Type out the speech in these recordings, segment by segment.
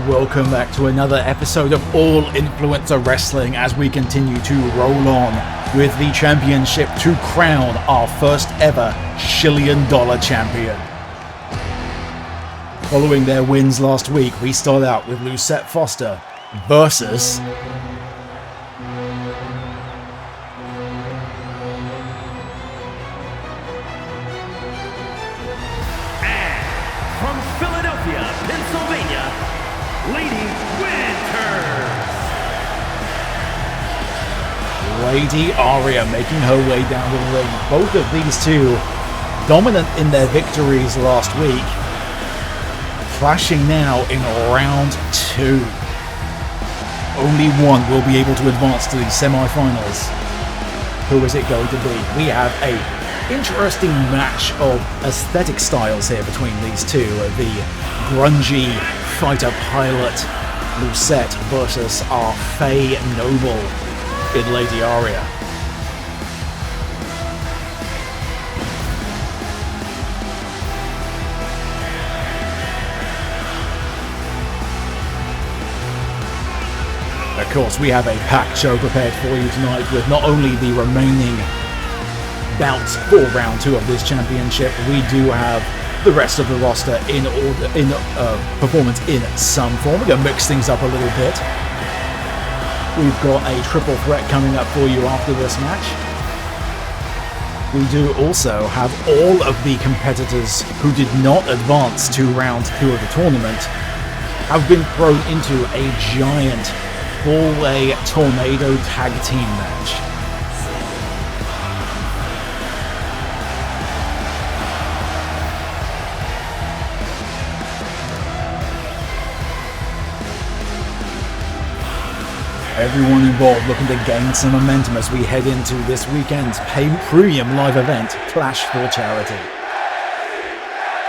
and welcome back to another episode of All Influencer Wrestling as we continue to roll on with the championship to crown our first ever $1 million champion. Following their wins last week, we start out with Lucette Foster versus Lady Aria making her way down to the ring. Both of these two dominant in their victories last week. Clashing now in round 2. Only one will be able to advance to the semi-finals. Who is it going to be? We have a interesting match of aesthetic styles here between these two. The grungy fighter pilot Lucette versus our Faye Noble in Lady Aria. Of course, we have a packed show prepared for you tonight with not only the remaining bouts for round 2 of this championship, we do have the rest of the roster in performance in some form. We're going to mix things up a little bit. We've got a triple threat coming up for you after this match. We do also have all of the competitors who did not advance to round 2 of the tournament have been thrown into a giant 4-way tornado tag team match. Everyone involved looking to gain some momentum as we head into this weekend's premium live event, Clash for Charity.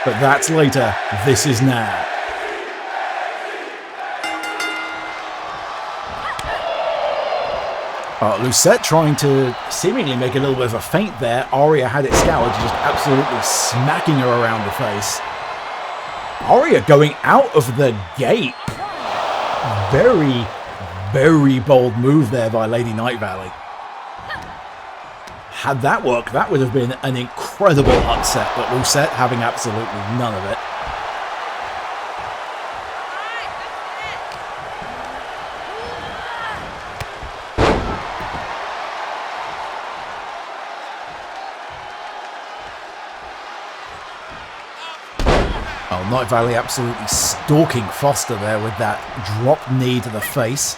But that's later, this is now. Lucette trying to seemingly make a little bit of a feint there. Aria had it scoured, just absolutely smacking her around the face. Aria going out of the gate. Very bold move there by Lady Night Valley. Had that worked, that would have been an incredible upset, but Lucette having absolutely none of it. Oh, Night Valley absolutely stalking Foster there with that drop knee to the face.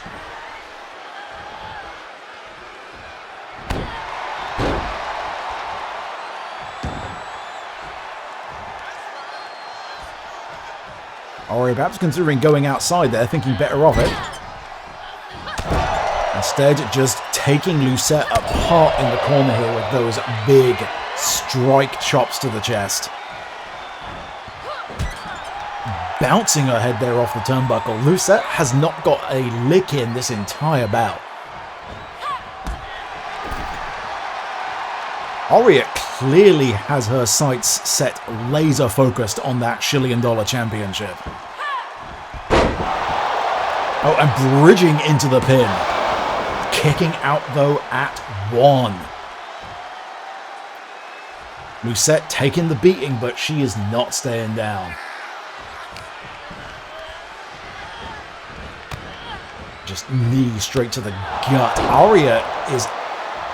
Aria perhaps considering going outside there, thinking better of it. Instead, just taking Lucette apart in the corner here with those big strike chops to the chest. Bouncing her head there off the turnbuckle. Lucette has not got a lick in this entire bout. Aria clearly has her sights set laser focused on that $1 million championship. Oh, and bridging into the pin. Kicking out though at 1. Lucette taking the beating, but she is not staying down. Just knee straight to the gut. Aria is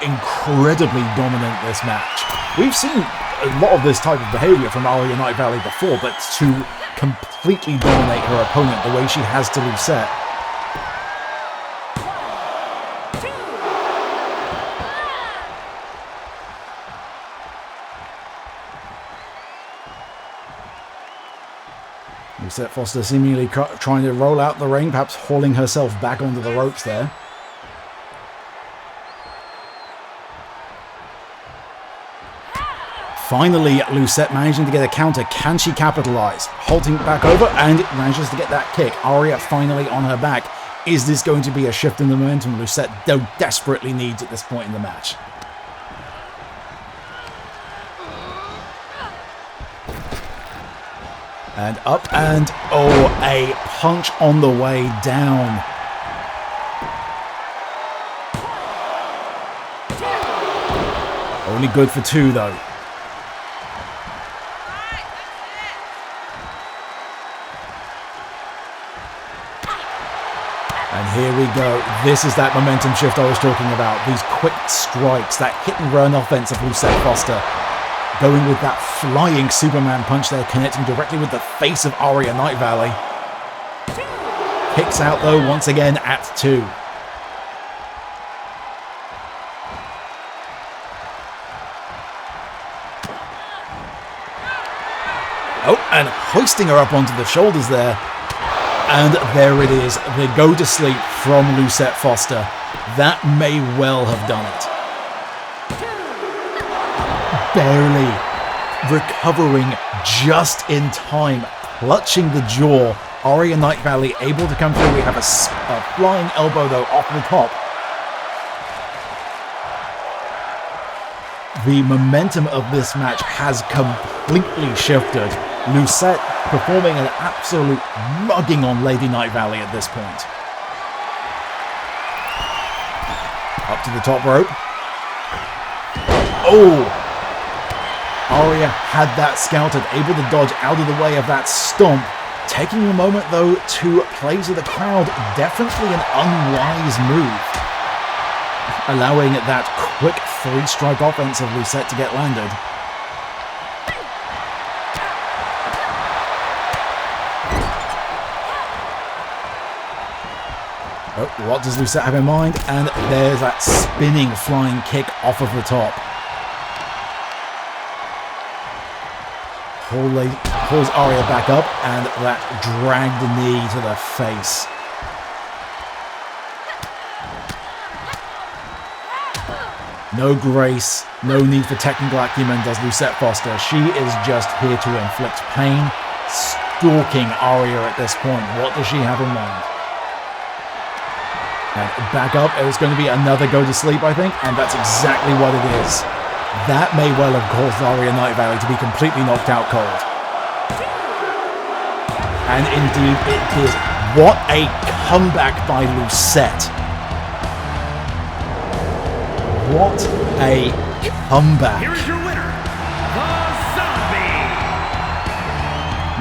incredibly dominant this match. We've seen a lot of this type of behavior from Aria Night Valley before, but to completely dominate her opponent the way she has to Lucette. Lucette Foster seemingly trying to roll out the ring, perhaps hauling herself back onto the ropes there. Finally, Lucette managing to get a counter. Can she capitalize? Halting back over and manages to get that kick. Aria finally on her back. Is this going to be a shift in the momentum Lucette desperately needs at this point in the match? And up and, oh, a punch on the way down. Only good for 2, though. And here we go. This is that momentum shift I was talking about. These quick strikes, that hit and run offense of Lucette Foster. Going with that flying Superman punch there, connecting directly with the face of Aria Night Valley. Kicks out though, once again at 2. Oh, and hoisting her up onto the shoulders there. And there it is, the go to sleep from Lucette Foster. That may well have done it. Barely recovering just in time, clutching the jaw. Aria Night Valley able to come through. We have a flying elbow though off the top. The momentum of this match has completely shifted. Lucette performing an absolute mugging on Lady Night Valley at this point. Up to the top rope. Oh! Aria had that scouted, able to dodge out of the way of that stomp. Taking a moment though to play to the crowd, definitely an unwise move. Allowing that quick 3-strike offense of Lucette to get landed. Oh, what does Lucette have in mind? And there's that spinning flying kick off of the top. Pulls Aria back up, and that dragged knee to the face. No grace, no need for technical acumen does Lucette Foster. She is just here to inflict pain, stalking Aria at this point. What does she have in mind? And back up, it was going to be another go to sleep, I think, and that's exactly what it is. That may well have caused Aria Night Valley to be completely knocked out cold. And indeed it did. What a comeback by Lucette. What a comeback. Here is your winner, the Zombie.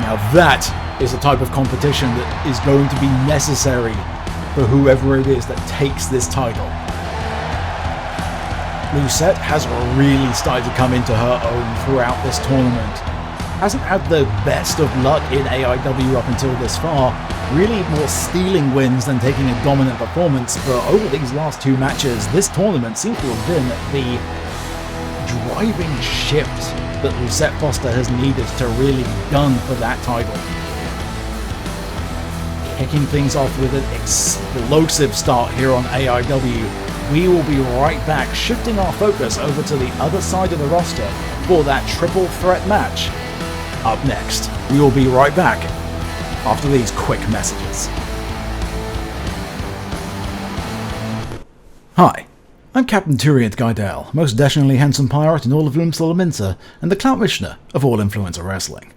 Now that is the type of competition that is going to be necessary for whoever it is that takes this title. Lucette has really started to come into her own throughout this tournament. Hasn't had the best of luck in AIW up until this far. Really more stealing wins than taking a dominant performance, but over these last 2 matches, this tournament seems to have been the driving shift that Lucette Foster has needed to really be done for that title. Kicking things off with an explosive start here on AIW. We will be right back, shifting our focus over to the other side of the roster for that triple threat match. Up next, we will be right back after these quick messages. Hi, I'm Captain Turiant Guidel, most dashingly handsome pirate in all of Loomsdalaminster and the Clout Missioner of all Influencer Wrestling.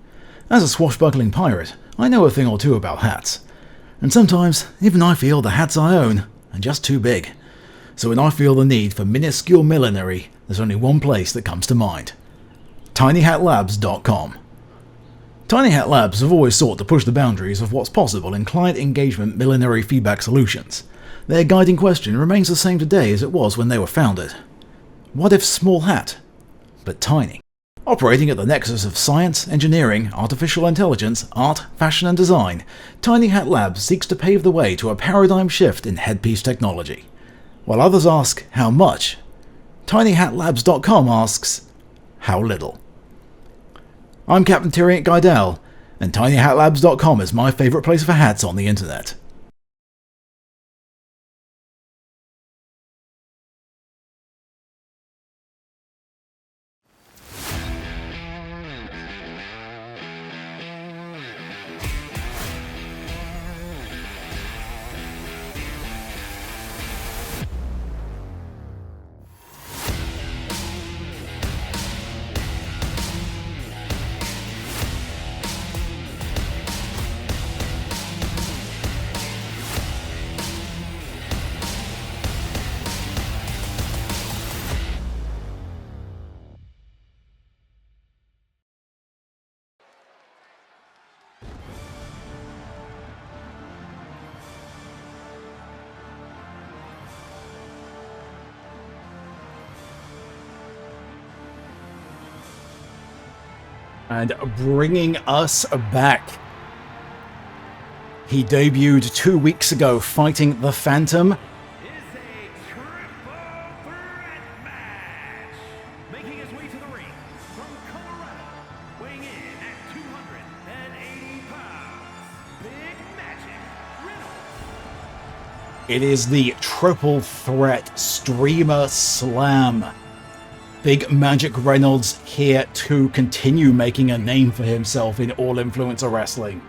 As a swashbuckling pirate, I know a thing or two about hats. And sometimes, even I feel the hats I own are just too big. So when I feel the need for minuscule millinery, there's only one place that comes to mind. TinyHatLabs.com. Tiny Hat Labs have always sought to push the boundaries of what's possible in client engagement millinery feedback solutions. Their guiding question remains the same today as it was when they were founded. What if small hat, but tiny? Operating at the nexus of science, engineering, artificial intelligence, art, fashion and design, Tiny Hat Labs seeks to pave the way to a paradigm shift in headpiece technology. While others ask, how much? TinyHatLabs.com asks, how little? I'm Captain Turiant Guidel, and TinyHatLabs.com is my favourite place for hats on the internet. And bringing us back, he debuted 2 weeks ago fighting the Phantom. Is a triple threat match. Making his way to the ring from Colorado, weighing in at 280 pounds, Big Magic Reynolds. It is the Triple Threat Streamer Slam. Big Magic Reynolds here to continue making a name for himself in All Influencer Wrestling.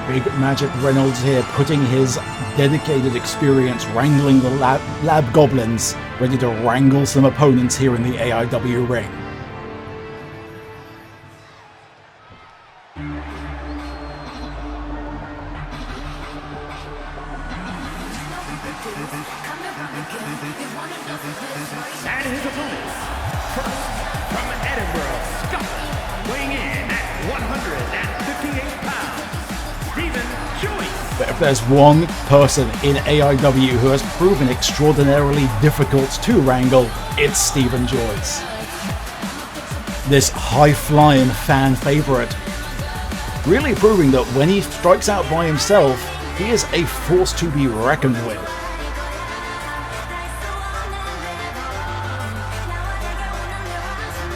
Big Magic Reynolds here, putting his dedicated experience wrangling the lab goblins, ready to wrangle some opponents here in the AIW ring. And his opponents, first from Edinburgh, Scotland, weighing in at 158 pounds, Stephen Joyce. But if there's one person in AIW who has proven extraordinarily difficult to wrangle, it's Stephen Joyce. This high-flying fan favorite, really proving that when he strikes out by himself, he is a force to be reckoned with.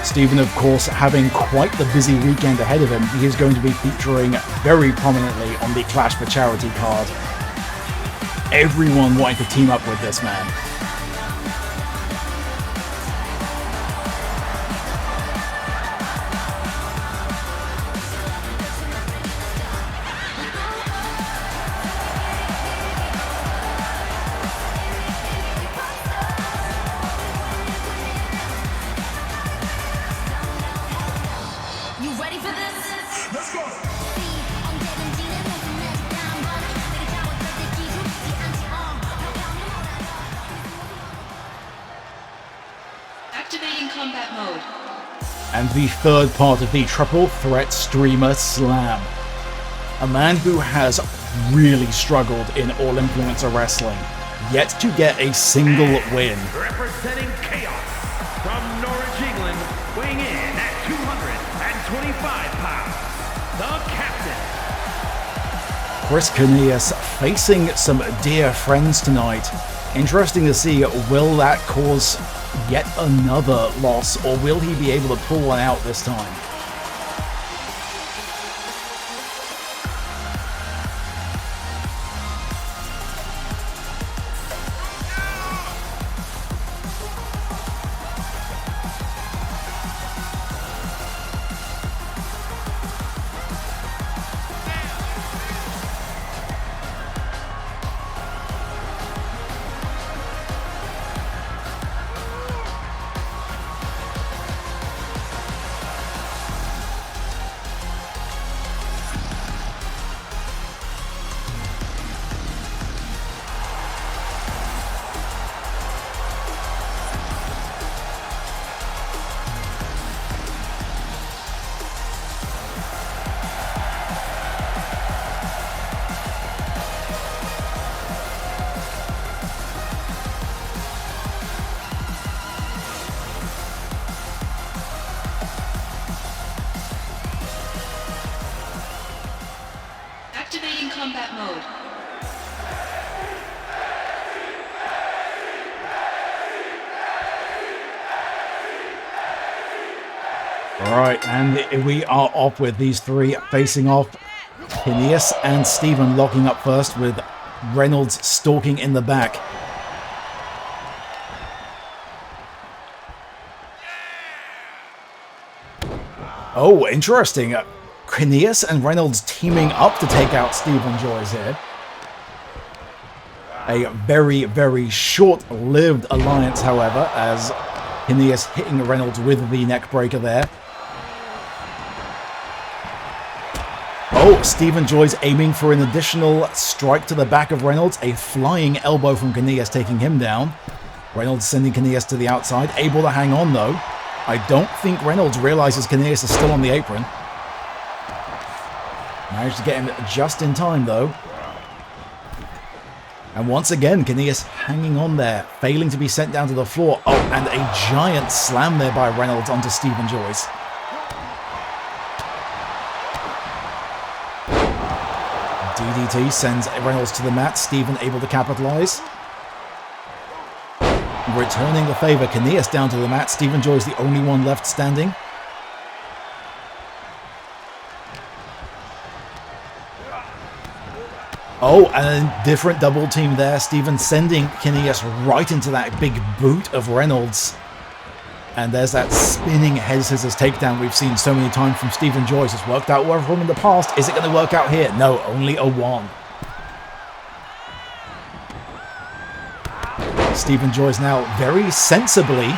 Stephen, of course, having quite the busy weekend ahead of him, he is going to be featuring very prominently on the Clash for Charity card. Everyone wanting to team up with this man. Activating combat mode. And the third part of the Triple Threat Streamer Slam. A man who has really struggled in All Influencer Wrestling, yet to get a single win. Representing Chaos from Norwich, England, weighing in at 225 pounds, the Captain. Chris Cornelius facing some dear friends tonight. Interesting to see, will that cause yet another loss, or will he be able to pull one out this time? Activating combat mode. Alright, and we are off with these three facing off. Phineas and Stephen locking up first, with Reynolds stalking in the back. Oh, interesting. Knias and Reynolds teaming up to take out Stephen Joyce here. A very, very short-lived alliance, however, as Knias hitting Reynolds with the neck breaker there. Oh, Stephen Joyce aiming for an additional strike to the back of Reynolds. A flying elbow from Knias taking him down. Reynolds sending Knias to the outside. Able to hang on, though. I don't think Reynolds realizes Knias is still on the apron. Managed to get him just in time, though. And once again, Knias hanging on there, failing to be sent down to the floor. Oh, and a giant slam there by Reynolds onto Stephen Joyce. DDT sends Reynolds to the mat. Stephen able to capitalize. Returning the favor, Knias down to the mat. Stephen Joyce the only one left standing. Oh, and a different double team there. Stephen sending Knias right into that big boot of Reynolds. And there's that spinning head scissors takedown we've seen so many times from Stephen Joyce. It's worked out well for him in the past. Is it going to work out here? No, only a 1. Stephen Joyce now very sensibly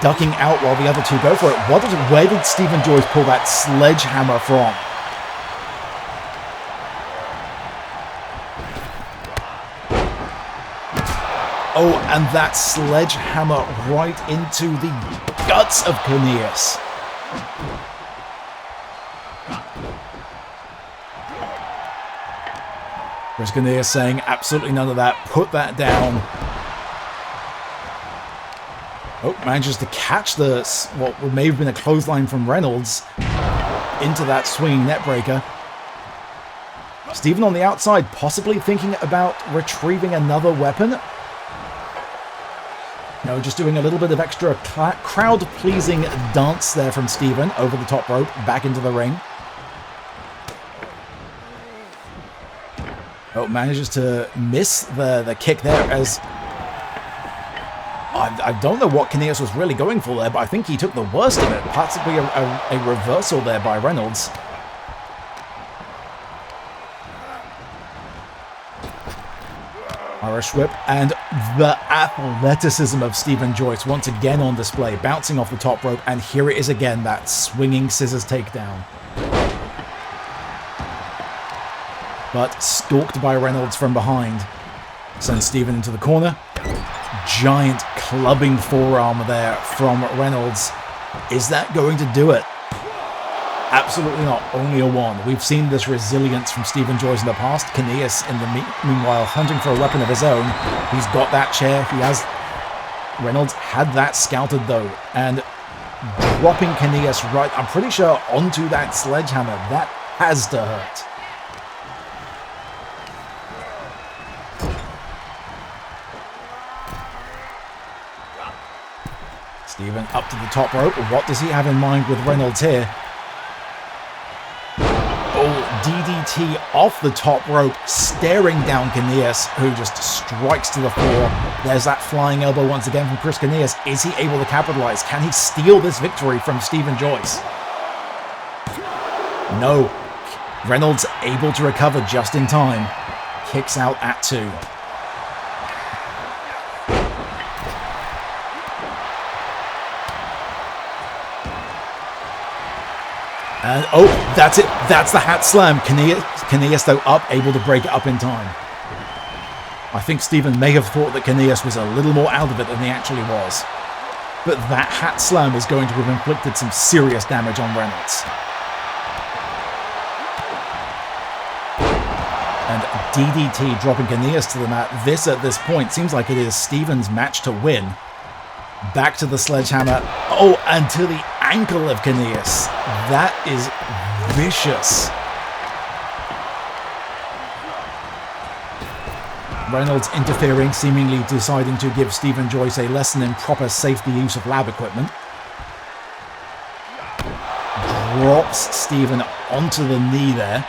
ducking out while the other two go for it. Where did Stephen Joyce pull that sledgehammer from? Oh, and that sledgehammer right into the guts of Knias. Chris Knias saying absolutely none of that. Put that down. Oh, manages to catch what may have been a clothesline from Reynolds into that swinging neckbreaker. Stephen on the outside, possibly thinking about retrieving another weapon. No, just doing a little bit of extra crowd-pleasing dance there from Stephen over the top rope, back into the ring. Oh, manages to miss the kick there as... I don't know what Knias was really going for there, but I think he took the worst of it. Possibly a reversal there by Reynolds. Irish whip, and the athleticism of Stephen Joyce once again on display, bouncing off the top rope, and here it is again, that swinging scissors takedown. But stalked by Reynolds from behind. Sends Stephen into the corner. Giant clubbing forearm there from Reynolds. Is that going to do it? Absolutely not. Only a 1. We've seen this resilience from Stephen Joyce in the past. Knias, in the meanwhile, hunting for a weapon of his own. He's got that chair. He has... Reynolds had that scouted, though. And dropping Knias right, I'm pretty sure, onto that sledgehammer. That has to hurt. Stephen up to the top rope. What does he have in mind with Reynolds here? Oh, DDT off the top rope, staring down Knias, who just strikes to the floor. There's that flying elbow once again from Chris Knias. Is he able to capitalize? Can he steal this victory from Stephen Joyce? No. Reynolds able to recover just in time. Kicks out at 2. And oh, that's it. That's the hat slam. Knias, though, up, able to break it up in time. I think Stephen may have thought that Knias was a little more out of it than he actually was. But that hat slam is going to have inflicted some serious damage on Reynolds. And DDT dropping Knias to the mat. This, at this point, seems like it is Stephen's match to win. Back to the sledgehammer. Oh, and to the ankle of Knias. That is vicious. Reynolds interfering, seemingly deciding to give Stephen Joyce a lesson in proper safety use of lab equipment. Drops Stephen onto the knee there.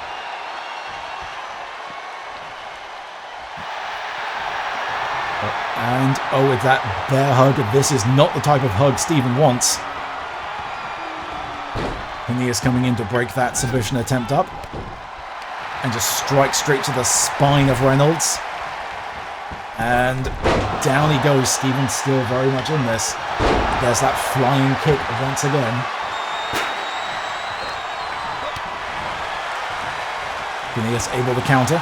And, oh, with that bear hug, this is not the type of hug Stephen wants. Phineas coming in to break that submission attempt up. And just strike straight to the spine of Reynolds. And down he goes. Stephen still very much in this. There's that flying kick once again. Phineas able to counter.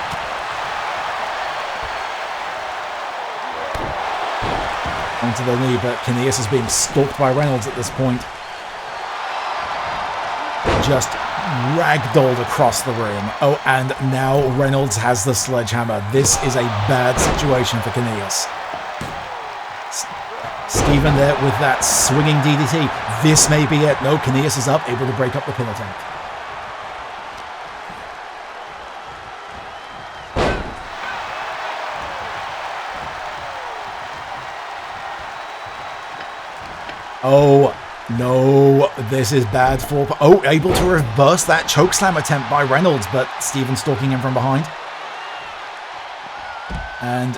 Onto the knee, but Phineas is being stalked by Reynolds at this point. Just ragdolled across the room. Oh, and now Reynolds has the sledgehammer. This is a bad situation for Phineas. Stephen there with that swinging DDT. This may be it. No, Phineas is up, able to break up the pin attempt. Oh, no, this is bad for... Oh, able to reverse that chokeslam attempt by Reynolds, but Stephen stalking him from behind. And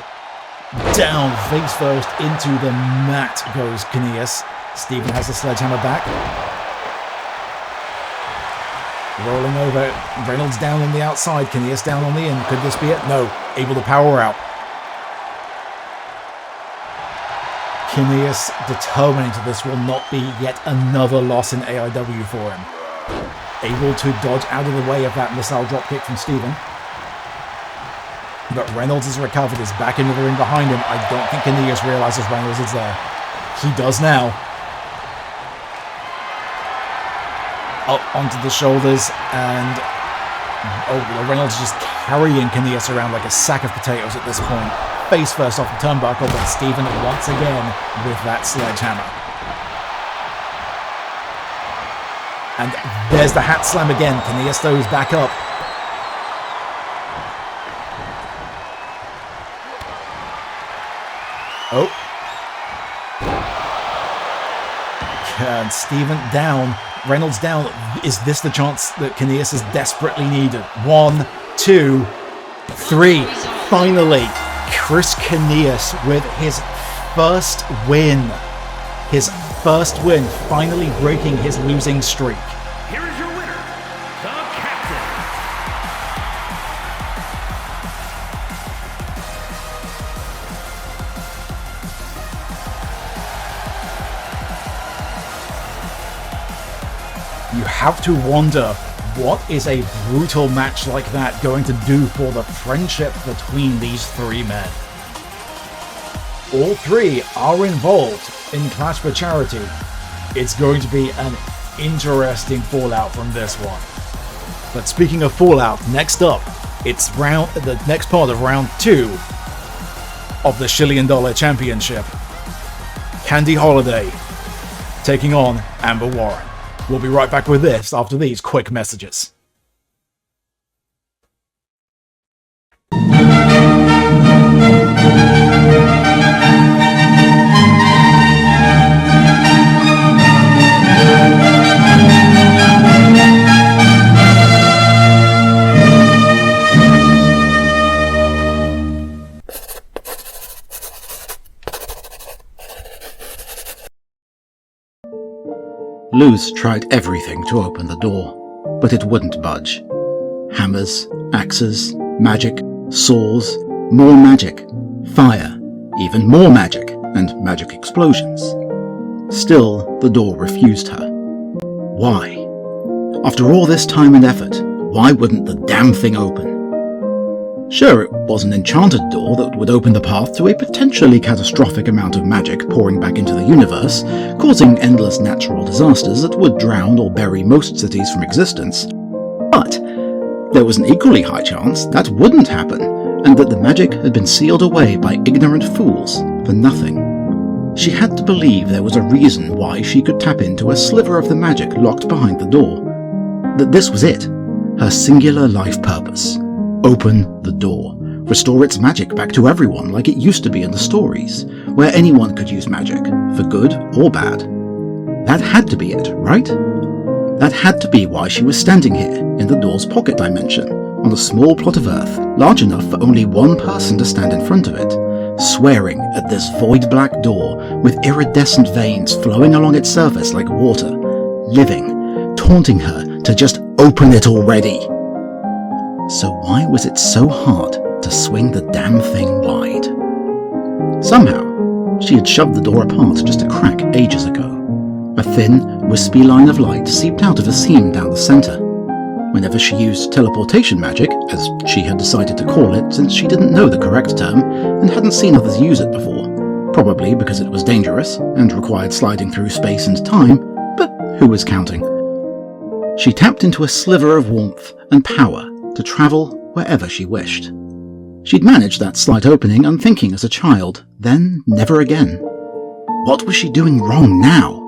down, face first, into the mat goes Phineas. Stephen has the sledgehammer back. Rolling over, Reynolds down on the outside, Phineas down on the in. Could this be it? No, able to power out. Phineas determined this will not be yet another loss in AIW for him. Able to dodge out of the way of that missile dropkick from Stephen. But Reynolds has recovered, is back into the ring behind him. I don't think Phineas realizes Reynolds is there. He does now. Up onto the shoulders, and Reynolds just carrying Phineas around like a sack of potatoes at this point. Face first off the turnbuckle, but Stephen once again with that sledgehammer. And there's the hat slam again. Phineas throws back up. Oh. And Stephen down. Reynolds down. Is this the chance that Phineas is desperately needed? 1, 2, 3. Finally, Chris Phineas with his first win. His first win, finally breaking his losing streak. Here is your winner, the Captain. You have to wonder, what is a brutal match like that going to do for the friendship between these three men? All three are involved in Clash for Charity. It's going to be an interesting fallout from this one. But speaking of fallout, next up, it's the next part of round 2 of the $1 Million Championship. Candy Holiday taking on Amber Warren. We'll be right back with this after these quick messages. Luz tried everything to open the door, but it wouldn't budge. Hammers, axes, magic, saws, more magic, fire, even more magic, and magic explosions. Still, the door refused her. Why? After all this time and effort, why wouldn't the damn thing open? Sure, it was an enchanted door that would open the path to a potentially catastrophic amount of magic pouring back into the universe, causing endless natural disasters that would drown or bury most cities from existence. But there was an equally high chance that wouldn't happen, and that the magic had been sealed away by ignorant fools for nothing. She had to believe there was a reason why she could tap into a sliver of the magic locked behind the door. That this was it, her singular life purpose. Open the door. Restore its magic back to everyone like it used to be in the stories, where anyone could use magic, for good or bad. That had to be it, right? That had to be why she was standing here, in the door's pocket dimension, on a small plot of Earth, large enough for only one person to stand in front of it, swearing at this void black door with iridescent veins flowing along its surface like water, living, taunting her to just open it already. So why was it so hard to swing the damn thing wide? Somehow, she had shoved the door apart just a crack ages ago. A thin, wispy line of light seeped out of a seam down the centre. Whenever she used teleportation magic, as she had decided to call it since she didn't know the correct term and hadn't seen others use it before, probably because it was dangerous and required sliding through space and time, but who was counting? She tapped into a sliver of warmth and power to travel wherever she wished. She'd managed that slight opening unthinking as a child, then never again. What was she doing wrong now?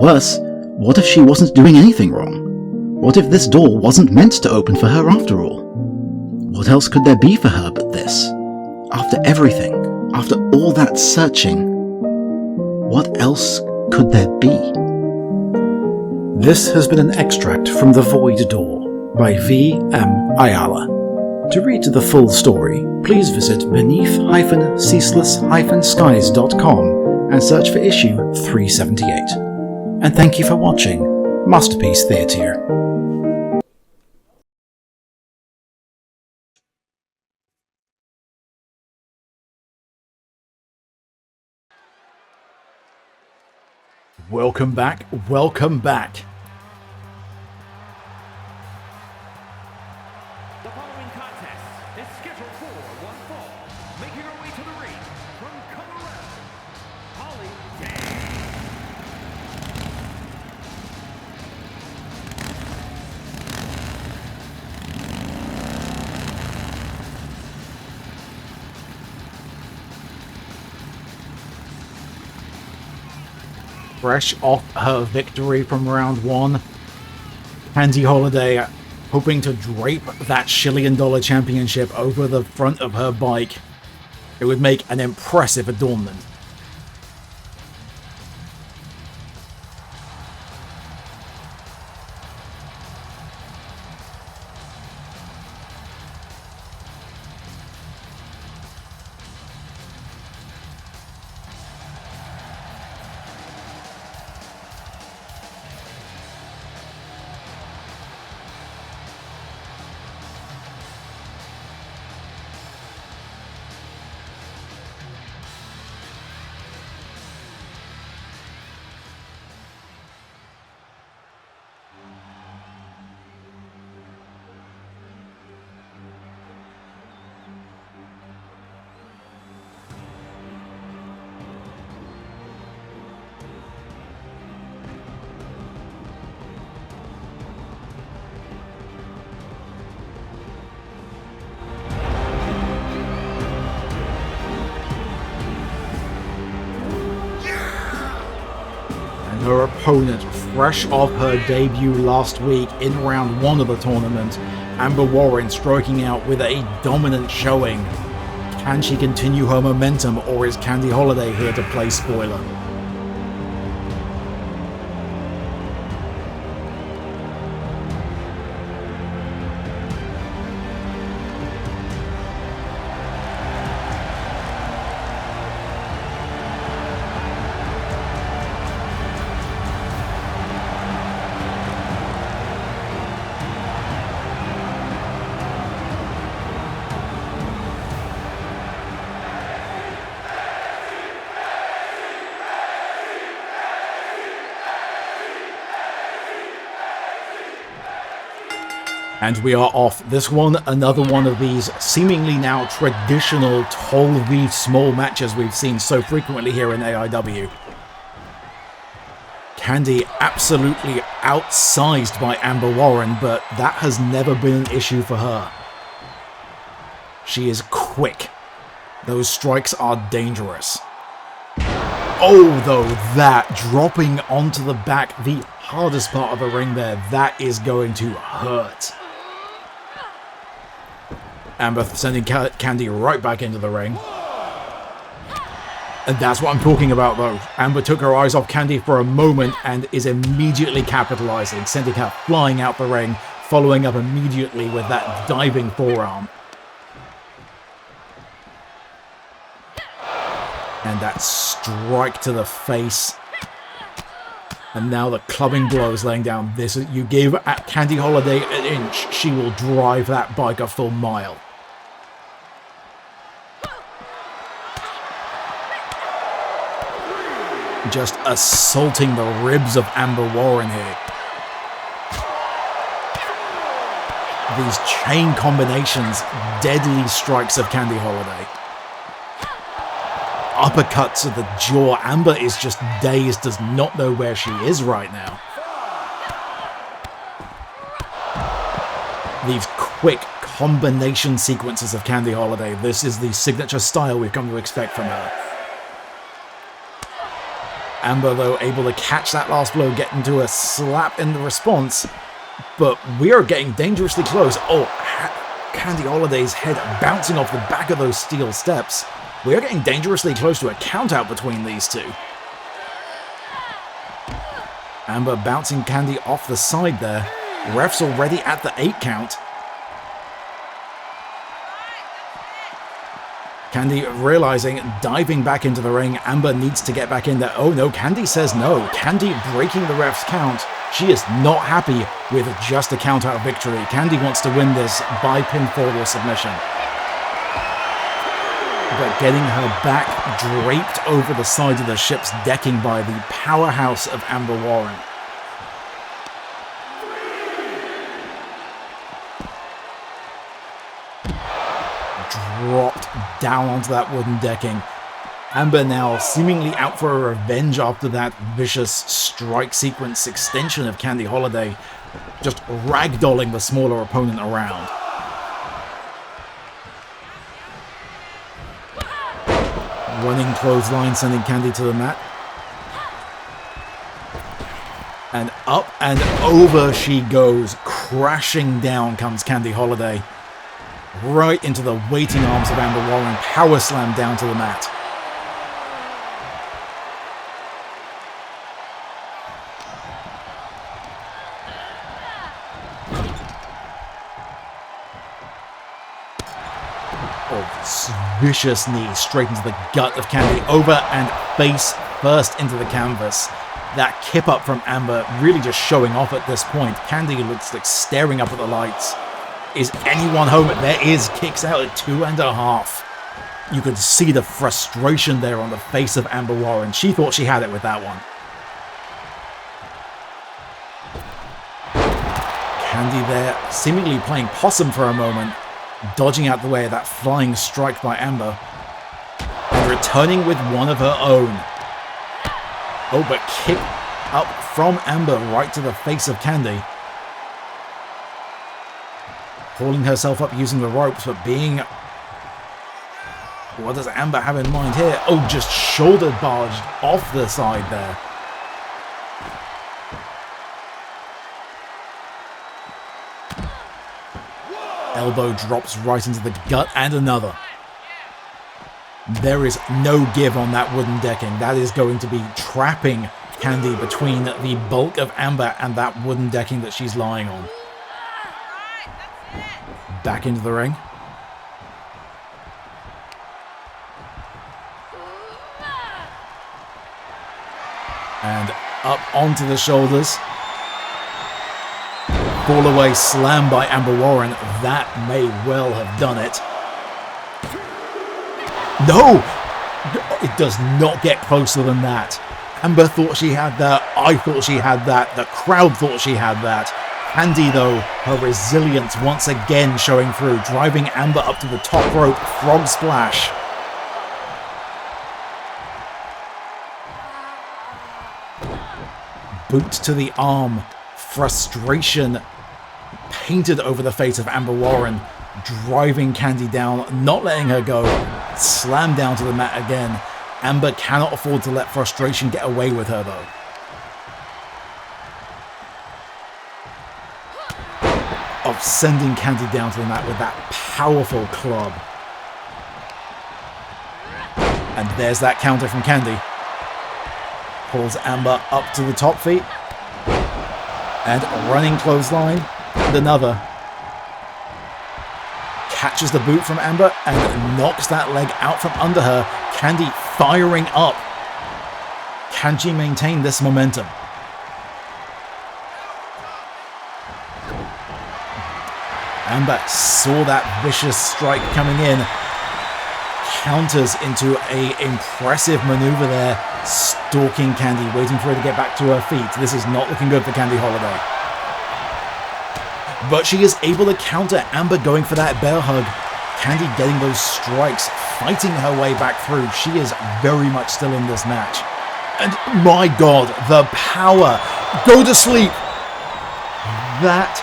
Worse, what if she wasn't doing anything wrong? What if this door wasn't meant to open for her after all? What else could there be for her but this? After everything, after all that searching, what else could there be? This has been an extract from The Void Door by V.M. Ayala. To read the full story, please visit beneath-ceaseless-skies.com and search for issue 378. And thank you for watching Masterpiece Theatre. Welcome back, welcome back. The following contest is scheduled for one fall. Making her way to the ring from Colorado, Holly Day. Fresh off her victory from round 1, Candy Holiday hoping to drape that $1 million championship over the front of her bike. It would make an impressive adornment. Her opponent, fresh off her debut last week in round 1 of the tournament, Amber Warren striking out with a dominant showing. Can she continue her momentum, or is Candy Holiday here to play spoiler? And we are off. This one, another one of these seemingly now traditional tall v small matches we've seen so frequently here in AIW. Candy absolutely outsized by Amber Warren, but that has never been an issue for her. She is quick. Those strikes are dangerous. Oh, though, that dropping onto the back, the hardest part of the ring there, that is going to hurt. Amber sending Candy right back into the ring. And that's what I'm talking about, though. Amber took her eyes off Candy for a moment and is immediately capitalizing, sending her flying out the ring, following up immediately with that diving forearm. And that strike to the face. And now the clubbing blows laying down. This is, you give Candy Holiday an inch, she will drive that bike a full mile. Just assaulting the ribs of Amber Warren here. These chain combinations, deadly strikes of Candy Holiday. Uppercuts of the jaw. Amber is just dazed, does not know where she is right now. These quick combination sequences of Candy Holiday. This is the signature style we've come to expect from her. Amber, though, able to catch that last blow, get into a slap in the response. But we are getting dangerously close. Oh, Candy Holiday's head bouncing off the back of those steel steps. We are getting dangerously close to a count-out between these two. Amber bouncing Candy off the side there. Ref's already at the 8 count. Candy realizing, diving back into the ring. Amber needs to get back in there. Oh no, Candy says no. Candy breaking the ref's count. She is not happy with just a count-out victory. Candy wants to win this by pinfall or submission. But getting her back draped over the side of the ship's decking by the powerhouse of Amber Warren. Dropped down onto that wooden decking. Amber now seemingly out for a revenge after that vicious strike sequence extension of Candy Holiday, just ragdolling the smaller opponent around. Running clothesline, sending Candy to the mat. And up and over she goes. Crashing down comes Candy Holiday. Right into the waiting arms of Amber Warren. Power slam down to the mat. Vicious knee straight into the gut of Candy, over and face first into the canvas. That kip up from Amber really just showing off at this point. Candy looks like staring up at the lights. Is anyone home? There is. Kicks out at 2.5. You could see the frustration there on the face of Amber Warren. She thought she had it with that one. Candy there seemingly playing possum for a moment, dodging out the way of that flying strike by Amber, and returning with one of her own. Oh, but kick up from Amber right to the face of Candy. Hauling herself up using the ropes, but being... What does Amber have in mind here? Oh, just shoulder barged off the side there. Elbow drops right into the gut, and another. There is no give on that wooden decking. That is going to be trapping Candy between the bulk of Amber and that wooden decking that she's lying on. Back into the ring. And up onto the shoulders. Fall away slam by Amber Warren. That may well have done it. No! It does not get closer than that. Amber thought she had that. I thought she had that. The crowd thought she had that. Candy, though, her resilience once again showing through, driving Amber up to the top rope. Frog splash. Boot to the arm. Frustration painted over the face of Amber Warren, driving Candy down, not letting her go. Slam down to the mat again. Amber cannot afford to let frustration get away with her, though. Of sending Candy down to the mat with that powerful club. And there's that counter from Candy. Pulls Amber up to the top feet. And a running clothesline. And another. Catches the boot from Amber and knocks that leg out from under her. Candy firing up. Can she maintain this momentum? Amber saw that vicious strike coming in. Counters into a impressive maneuver there, stalking Candy, waiting for her to get back to her feet. This is not looking good for Candy Holiday. But she is able to counter Amber going for that bear hug. Candy getting those strikes, fighting her way back through. She is very much still in this match. And my God, the power. Go to sleep. That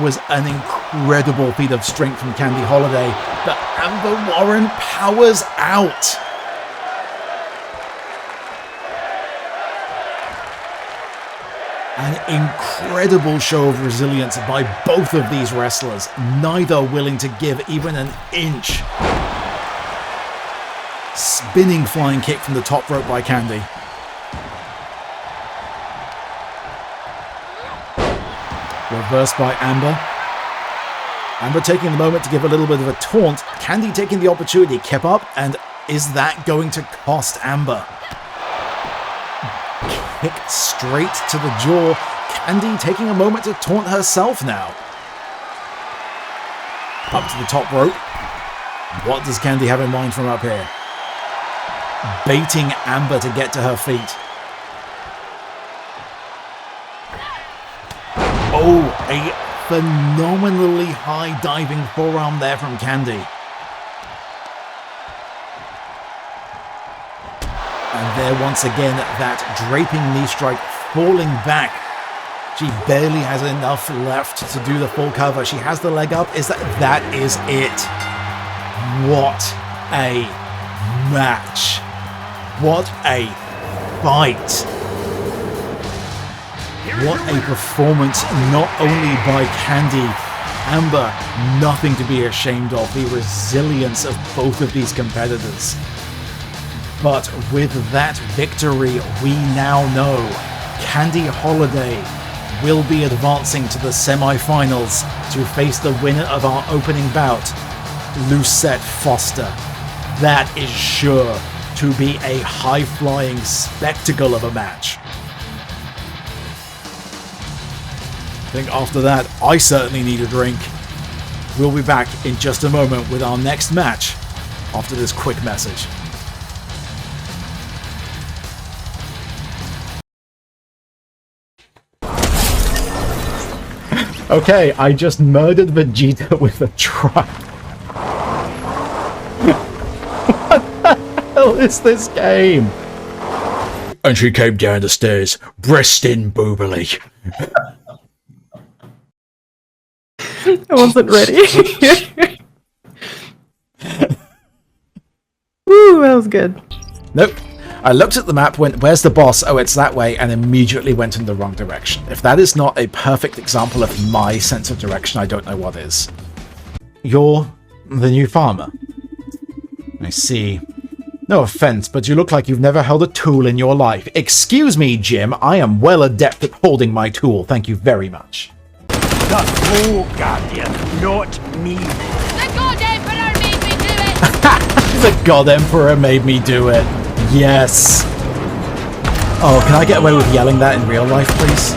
was an incredible feat of strength from Candy Holiday. But Amber Warren powers out. An incredible show of resilience by both of these wrestlers, neither willing to give even an inch. Spinning flying kick from the top rope by Candy. Reversed by Amber. Amber taking the moment to give a little bit of a taunt. Candy taking the opportunity, kept up, and is that going to cost Amber? Kick straight to the jaw. Candy taking a moment to taunt herself now. Up to the top rope. What does Candy have in mind from up here? Baiting Amber to get to her feet. Oh, a phenomenally high diving forearm there from Candy. And there once again, that draping knee strike falling back. She barely has enough left to do the full cover. She has the leg up. That is it. What a match. What a fight. What a performance, not only by Candy, Amber, nothing to be ashamed of. The resilience of both of these competitors. But with that victory, we now know Candy Holiday will be advancing to the semi-finals to face the winner of our opening bout, Lucette Foster. That is sure to be a high-flying spectacle of a match. I think after that, I certainly need a drink. We'll be back in just a moment with our next match after this quick message. Okay, I just murdered Vegeta with a truck. What the hell is this game? And she came down the stairs, breast in boobily. I wasn't ready. Woo, that was good. Nope. I looked at the map, went, where's the boss? Oh, it's that way, and immediately went in the wrong direction. If that is not a perfect example of my sense of direction, I don't know what is. You're the new farmer. I see. No offense, but you look like you've never held a tool in your life. Excuse me, Jim. I am well adept at holding my tool. Thank you very much. The Flow Guardian, not me. The God Emperor made me do it! The God Emperor made me do it. Yes. Oh, can I get away with yelling that in real life, please?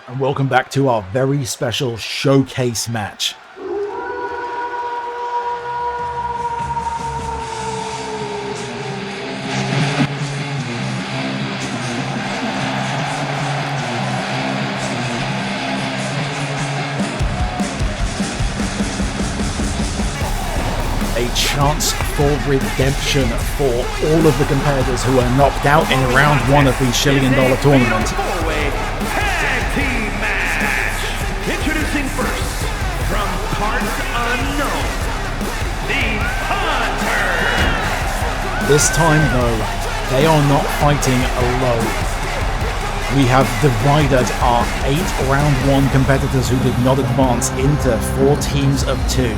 And welcome back to our very special showcase match. A chance for redemption for all of the competitors who are knocked out in round one of the $1 million tournament. Tag team match. Introducing This time, though, they are not fighting alone. We have divided our 8 round 1 competitors who did not advance into 4 teams of 2.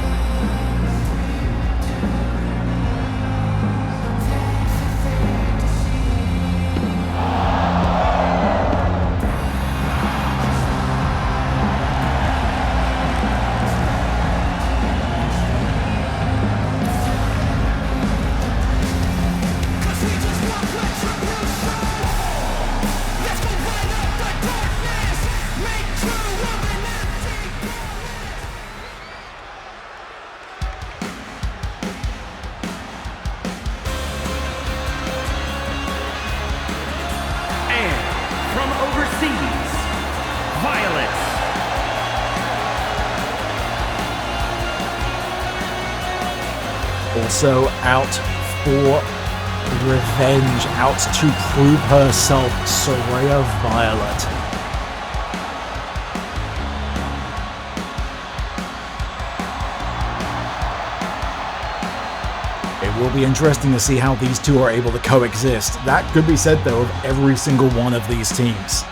From overseas, Violet. Also out for revenge, out to prove herself, Soraya Violet. It will be interesting to see how these two are able to coexist. That could be said, though, of every single one of these teams.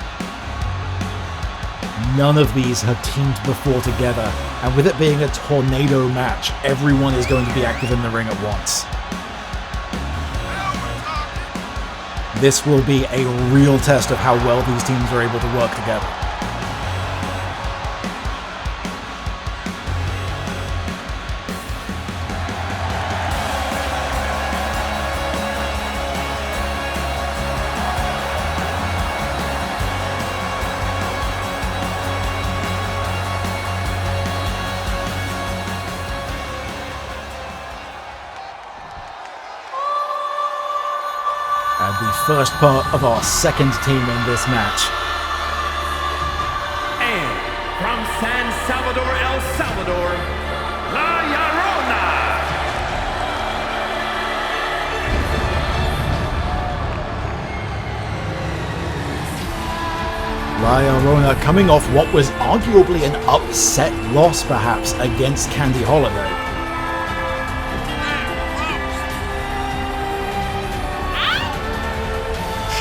None of these have teamed before together, and with it being a tornado match, everyone is going to be active in the ring at once. This will be a real test of how well these teams are able to work together. And the first part of our second team in this match. And from San Salvador, El Salvador, La Llorona. La Llorona coming off what was arguably an upset loss, perhaps, against Candy Holiday.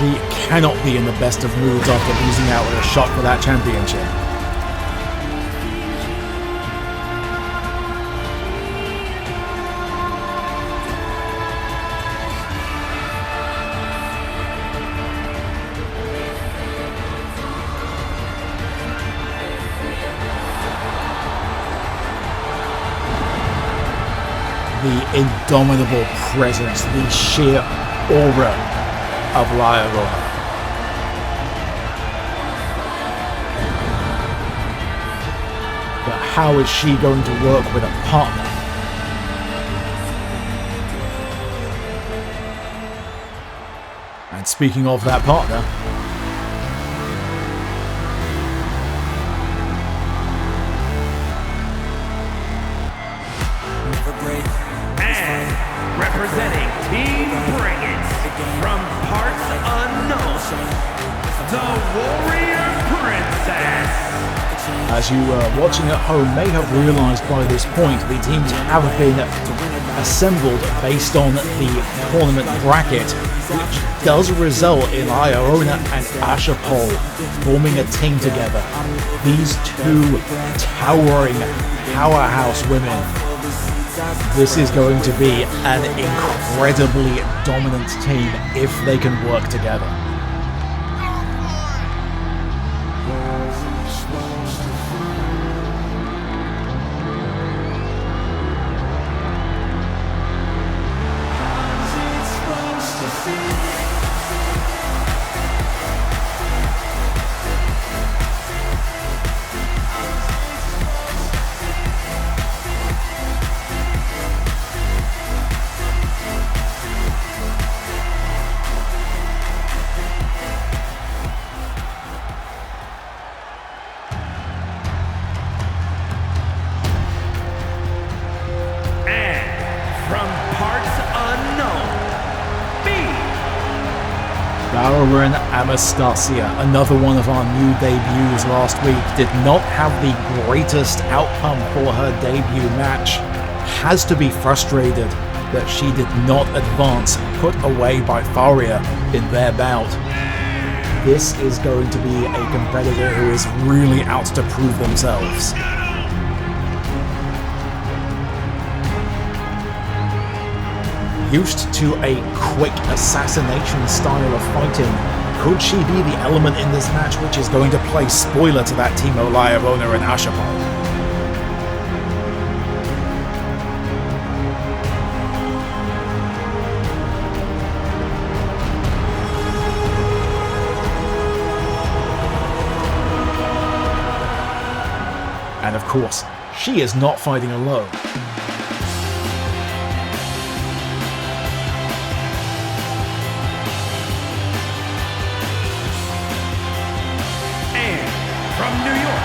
She cannot be in the best of moods after losing out with a shot for that championship. The indomitable presence, the sheer aura of La Llorona. But how is she going to work with a partner? And speaking of that partner, And representing Team Bring It, from parts unknown, the Warrior Princess. as you watching at home may have realised by this point, the teams have been assembled based on the tournament bracket, which does result in La Llorona and Ashapol forming a team together. These two towering powerhouse women. This is going to be an incredibly dominant team if they can work together. Baron Anastasia, another one of our new debuts last week, did not have the greatest outcome for her debut match. Has to be frustrated that she did not advance put away by Faria in their bout. This is going to be a competitor who is really out to prove themselves. Used to a quick assassination style of fighting, could she be the element in this match which is going to play spoiler to that Team Olaivona and Ashapal? And of course, she is not fighting alone. From New York,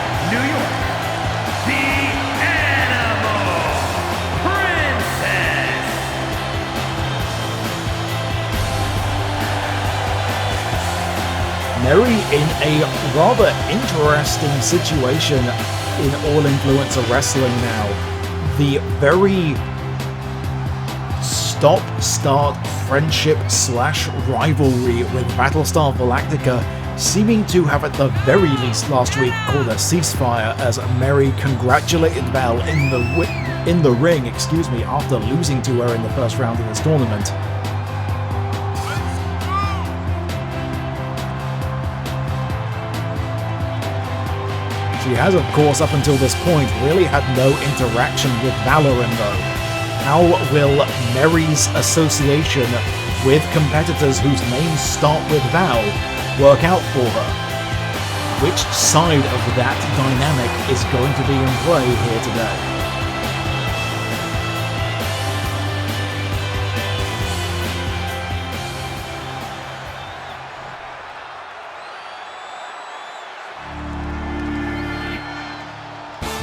the Animal Princess. Mary in a rather interesting situation in All-Influencer Wrestling now. The very stop-start friendship / rivalry with Battlestar Galactica seeming to have at the very least last week called a ceasefire as Mary congratulated Val in the ring, after losing to her in the first round of this tournament. She has, of course, up until this point, really had no interaction with Valorant though. How will Mary's association with competitors whose names start with Val work out for her? Which side of that dynamic is going to be in play here today?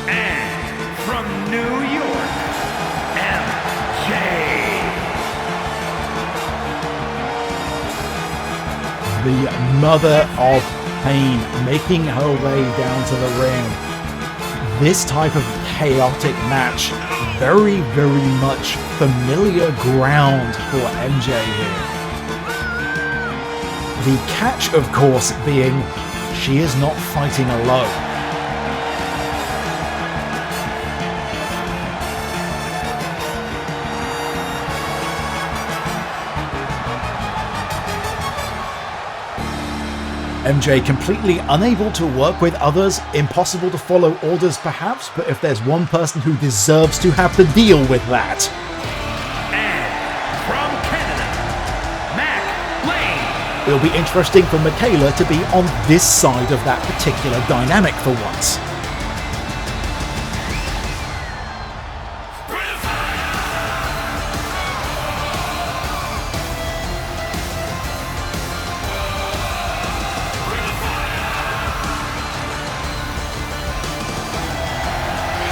And from New York, MJ. The mother of pain making her way down to the ring. This type of chaotic match, very, very much familiar ground for MJ here. The catch, of course, being she is not fighting alone. MJ completely unable to work with others, impossible to follow orders perhaps, but if there's one person who deserves to have to deal with that. And from Canada, Mac Lane. It'll be interesting for Michaela to be on this side of that particular dynamic for once.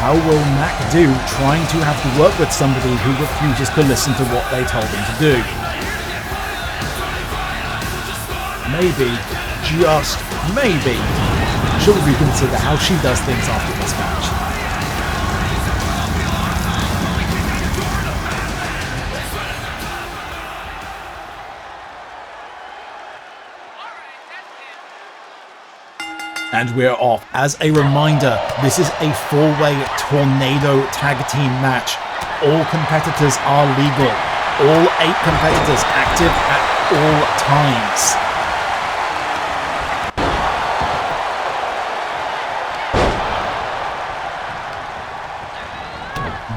How will Mac do trying to have to work with somebody who refuses to listen to what they told him to do? Maybe, just maybe, she'll reconsider how she does things after this match. And we're off. As a reminder, this is a 4-way tornado tag team match. All competitors are legal. All 8 competitors active at all times.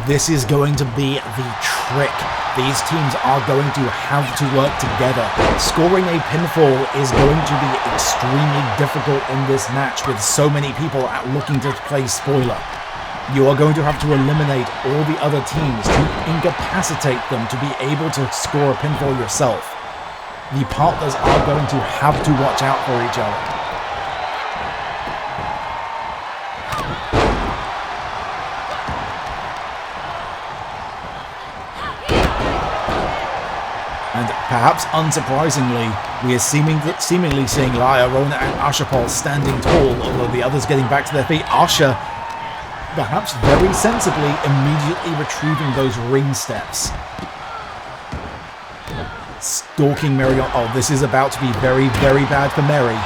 This is going to be the trick. These teams are going to have to work together. Scoring a pinfall is going to be extremely difficult in this match with so many people out looking to play spoiler. You are going to have to eliminate all the other teams to incapacitate them to be able to score a pinfall yourself. The partners are going to have to watch out for each other. And perhaps unsurprisingly, we are seemingly seeing Olaivona and Ashapal standing tall, although the others getting back to their feet. Asha, perhaps very sensibly, immediately retrieving those ring steps. stalking Mary on. Oh, this is about to be very, very bad for Mary.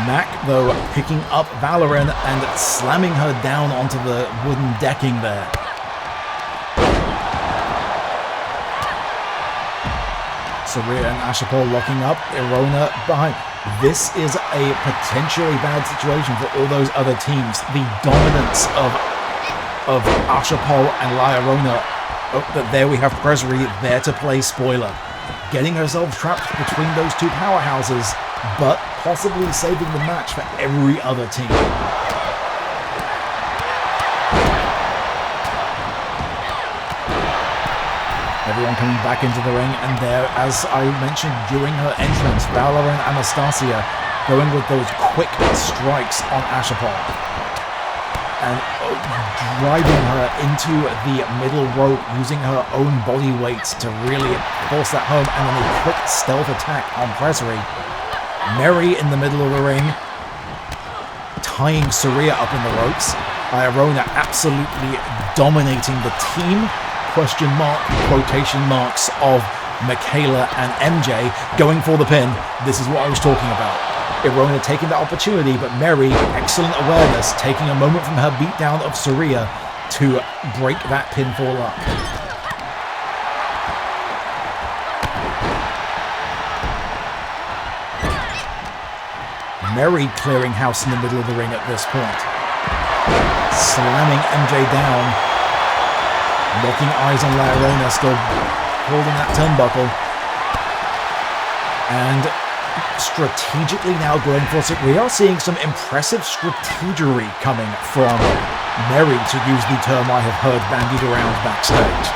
Mac, though, picking up Valoran and slamming her down onto the wooden decking there. Saria and Ashapol locking up, Irona behind. This is a potentially bad situation for all those other teams. The dominance of Ashapol and Lyrona. Oh, but there we have Presri there to play spoiler. Getting herself trapped between those two powerhouses, but possibly saving the match for every other team. Everyone coming back into the ring, and there, as I mentioned during her entrance, Valor and Anastasia going with those quick strikes on Ashapol. And driving her into the middle rope, using her own body weight to really force that home, and then a quick stealth attack on Presri. Mary in the middle of the ring, tying Saria up in the ropes. Iorona absolutely dominating the team, question mark, quotation marks, of Michaela and MJ going for the pin. This is what I was talking about. Irona taking that opportunity, but Mary, excellent awareness, taking a moment from her beatdown of Saria to break that pinfall up. Mary clearing house in the middle of the ring at this point. Slamming MJ down. Locking eyes on Lyrona, still holding that turnbuckle. And strategically now going for it. We are seeing some impressive strategery coming from Mary, to use the term I have heard bandied around backstage.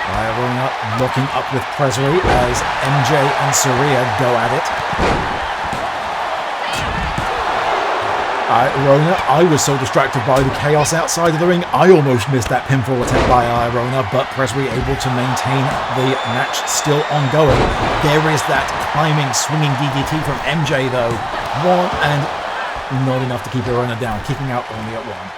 Iorona looking up with Presri as MJ and Saria go at it. Iorona, I was so distracted by the chaos outside of the ring, I almost missed that pinfall attempt by Iorona, but Presri able to maintain the match still ongoing. There is that climbing, swinging DDT from MJ though. One, and not enough to keep Iorona down, kicking out only at one.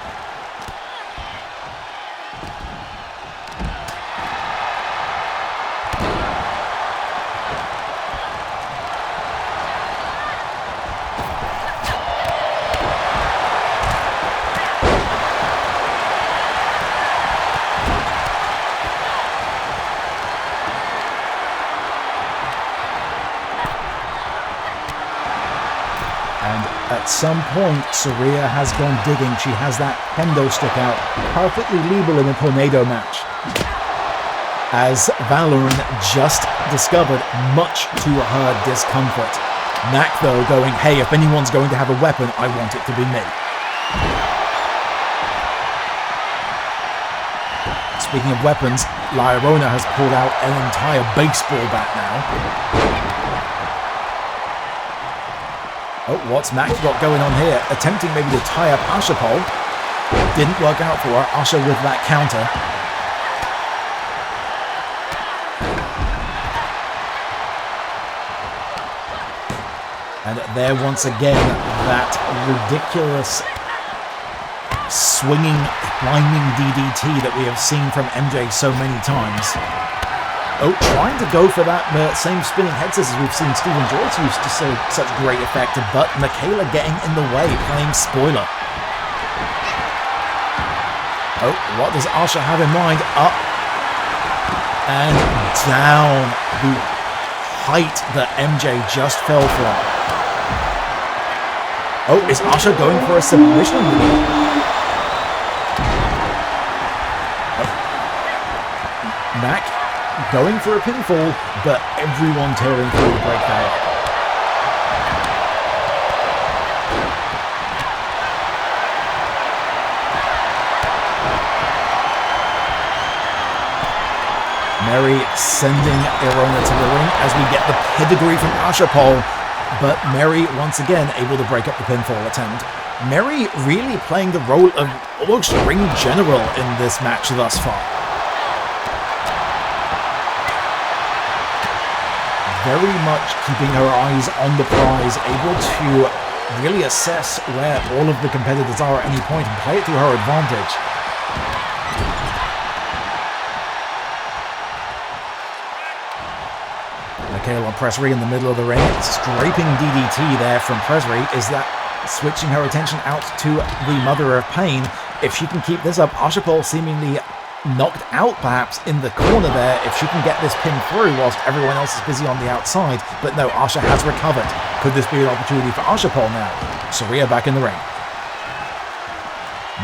At some point, Saria has gone digging. She has that kendo stick out, perfectly legal in a tornado match. As Valorant just discovered, much to her discomfort. Mac, though, going, hey, if anyone's going to have a weapon, I want it to be me. Speaking of weapons, Lyrona has pulled out an entire baseball bat now. Oh, what's Mac got going on here? Attempting maybe to tie up Ashapol. Didn't work out for her. Asha with that counter. And there once again, that ridiculous swinging, climbing DDT that we have seen from MJ so many times. Oh, trying to go for that same spinning head scissors we've seen Stephen Joyce use to such great effect, but Michaela getting in the way, playing spoiler. Oh, what does Asha have in mind? Up and down, the height that MJ just fell from. Oh, is Asha going for a submission? Oh. Mac going for a pinfall, but everyone tearing through to break that up. Mary sending Irona to the ring as we get the pedigree from Ashapol, but Mary once again able to break up the pinfall attempt. Mary really playing the role of almost ring general in this match thus far. Very much keeping her eyes on the prize, able to really assess where all of the competitors are at any point and play it to her advantage. Michaela Pressery in the middle of the ring, scraping DDT there from Pressery. Is that switching her attention out to the Mother of Pain? If she can keep this up, Asha Pole seemingly knocked out perhaps in the corner there, if she can get this pin through whilst everyone else is busy on the outside. But no, Asha has recovered. Could this be an opportunity for Asha Pole now? Saraya back in the ring.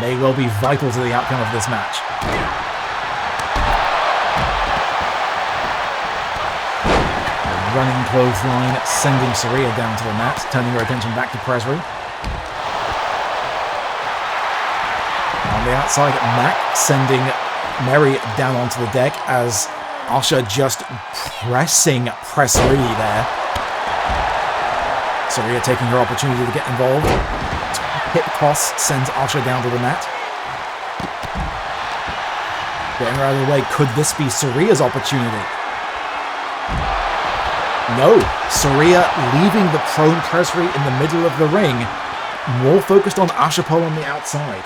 May well be vital to the outcome of this match. A running clothesline sending Saraya down to the mat, turning her attention back to Pressery. On the outside, Mac sending Mary down onto the deck as Asha just pressing Pressery there. Saraya taking her opportunity to get involved. Hip toss sends Asha down to the mat. Getting her out of the way. Could this be Saraya's opportunity? No. Saraya leaving the prone Pressery in the middle of the ring. More focused on Asha Pole on the outside.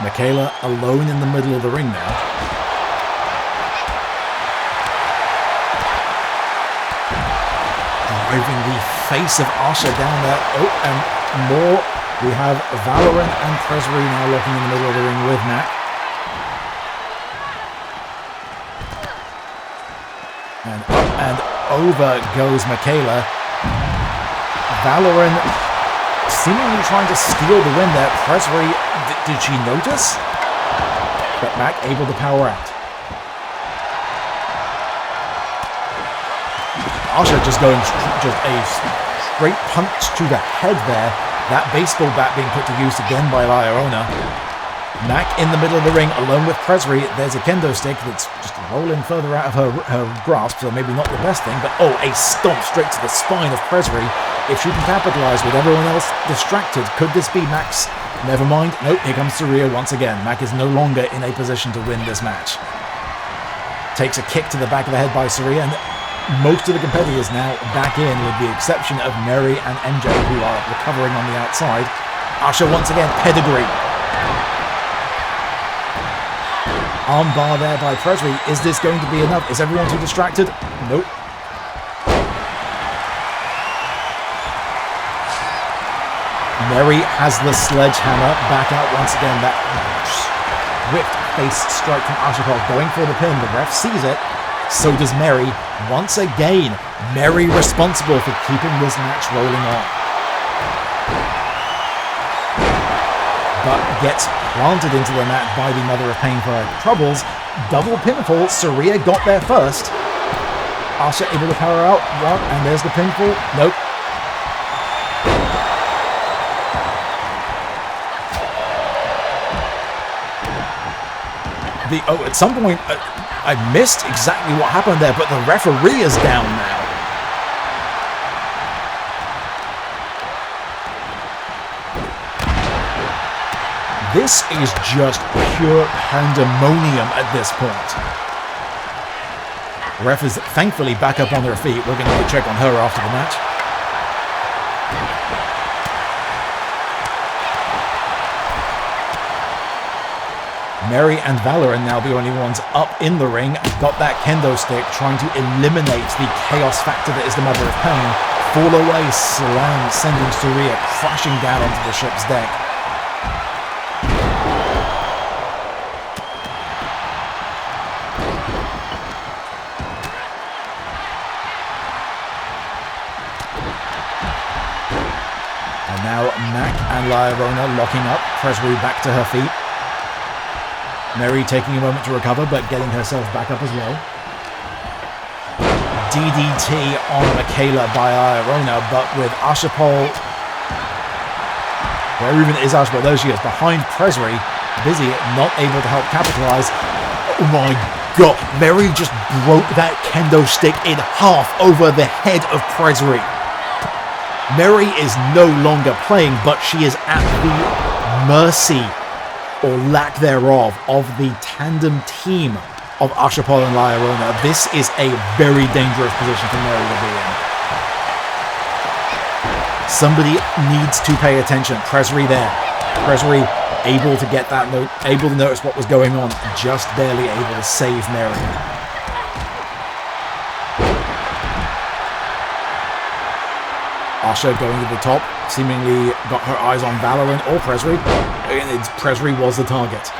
Michaela alone in the middle of the ring now. Driving the face of Asha down there. Oh, and more. We have Valorant and Pressery now locking in the middle of the ring with Mac. And up and over goes Michaela. Valorant seemingly trying to steal the win there. Pressery, did she notice? But Mac able to power out. Asha just going just a straight punch to the head there. That baseball bat being put to use again by La Llorona. Mac in the middle of the ring alone with Pressery. There's a kendo stick that's just rolling further out of her grasp, so maybe not the best thing, but oh, a stomp straight to the spine of Pressery. If she can capitalize with everyone else distracted, could this be Mac's? Never mind. Nope, here comes Saraya once again. Mac is no longer in a position to win this match. Takes a kick to the back of the head by Saraya, and most of the competitors now back in, with the exception of Mary and MJ, who are recovering on the outside. Asha once again, pedigree. Armbar there by Pressery. Is this going to be enough? Is everyone too distracted? Nope. Mary has the sledgehammer back out once again. That swift face strike from Asha Pole going for the pin. The ref sees it. So does Mary. Once again, Mary responsible for keeping this match rolling on. But gets planted into the mat by the Mother of Pain for her troubles. Double pinfall. Saraya got there first. Asha able to power out. One, and there's the pinfall. Nope. At some point, I missed exactly what happened there, but the referee is down now. This is just pure pandemonium at this point. The ref is thankfully back up on their feet. We're going to have to check on her after the match. Mary and Valor are now the only ones up in the ring. Got that kendo stick, trying to eliminate the chaos factor that is the Mother of Pain. Fall away slam, sending Saraya crashing down onto the ship's deck. And now Mac and La Llorona locking up. Pressery back to her feet. Mary taking a moment to recover, but getting herself back up as well. DDT on Michaela by La Llorona, but with Asha Pole... Where even is Asha Pole? There she is, behind Pressery. Busy, not able to help capitalize. Oh my god, Mary just broke that kendo stick in half over the head of Pressery. Mary is no longer playing, but she is at the mercy, or lack thereof, of the tandem team of Ashapol and La Llorona. This is a very dangerous position for Mary to be in. Somebody needs to pay attention. Presley there. Presley able to get that note, able to notice what was going on, just barely able to save Mary. Asha going to the top, seemingly got her eyes on Valorant or Presley, and Presley was the target.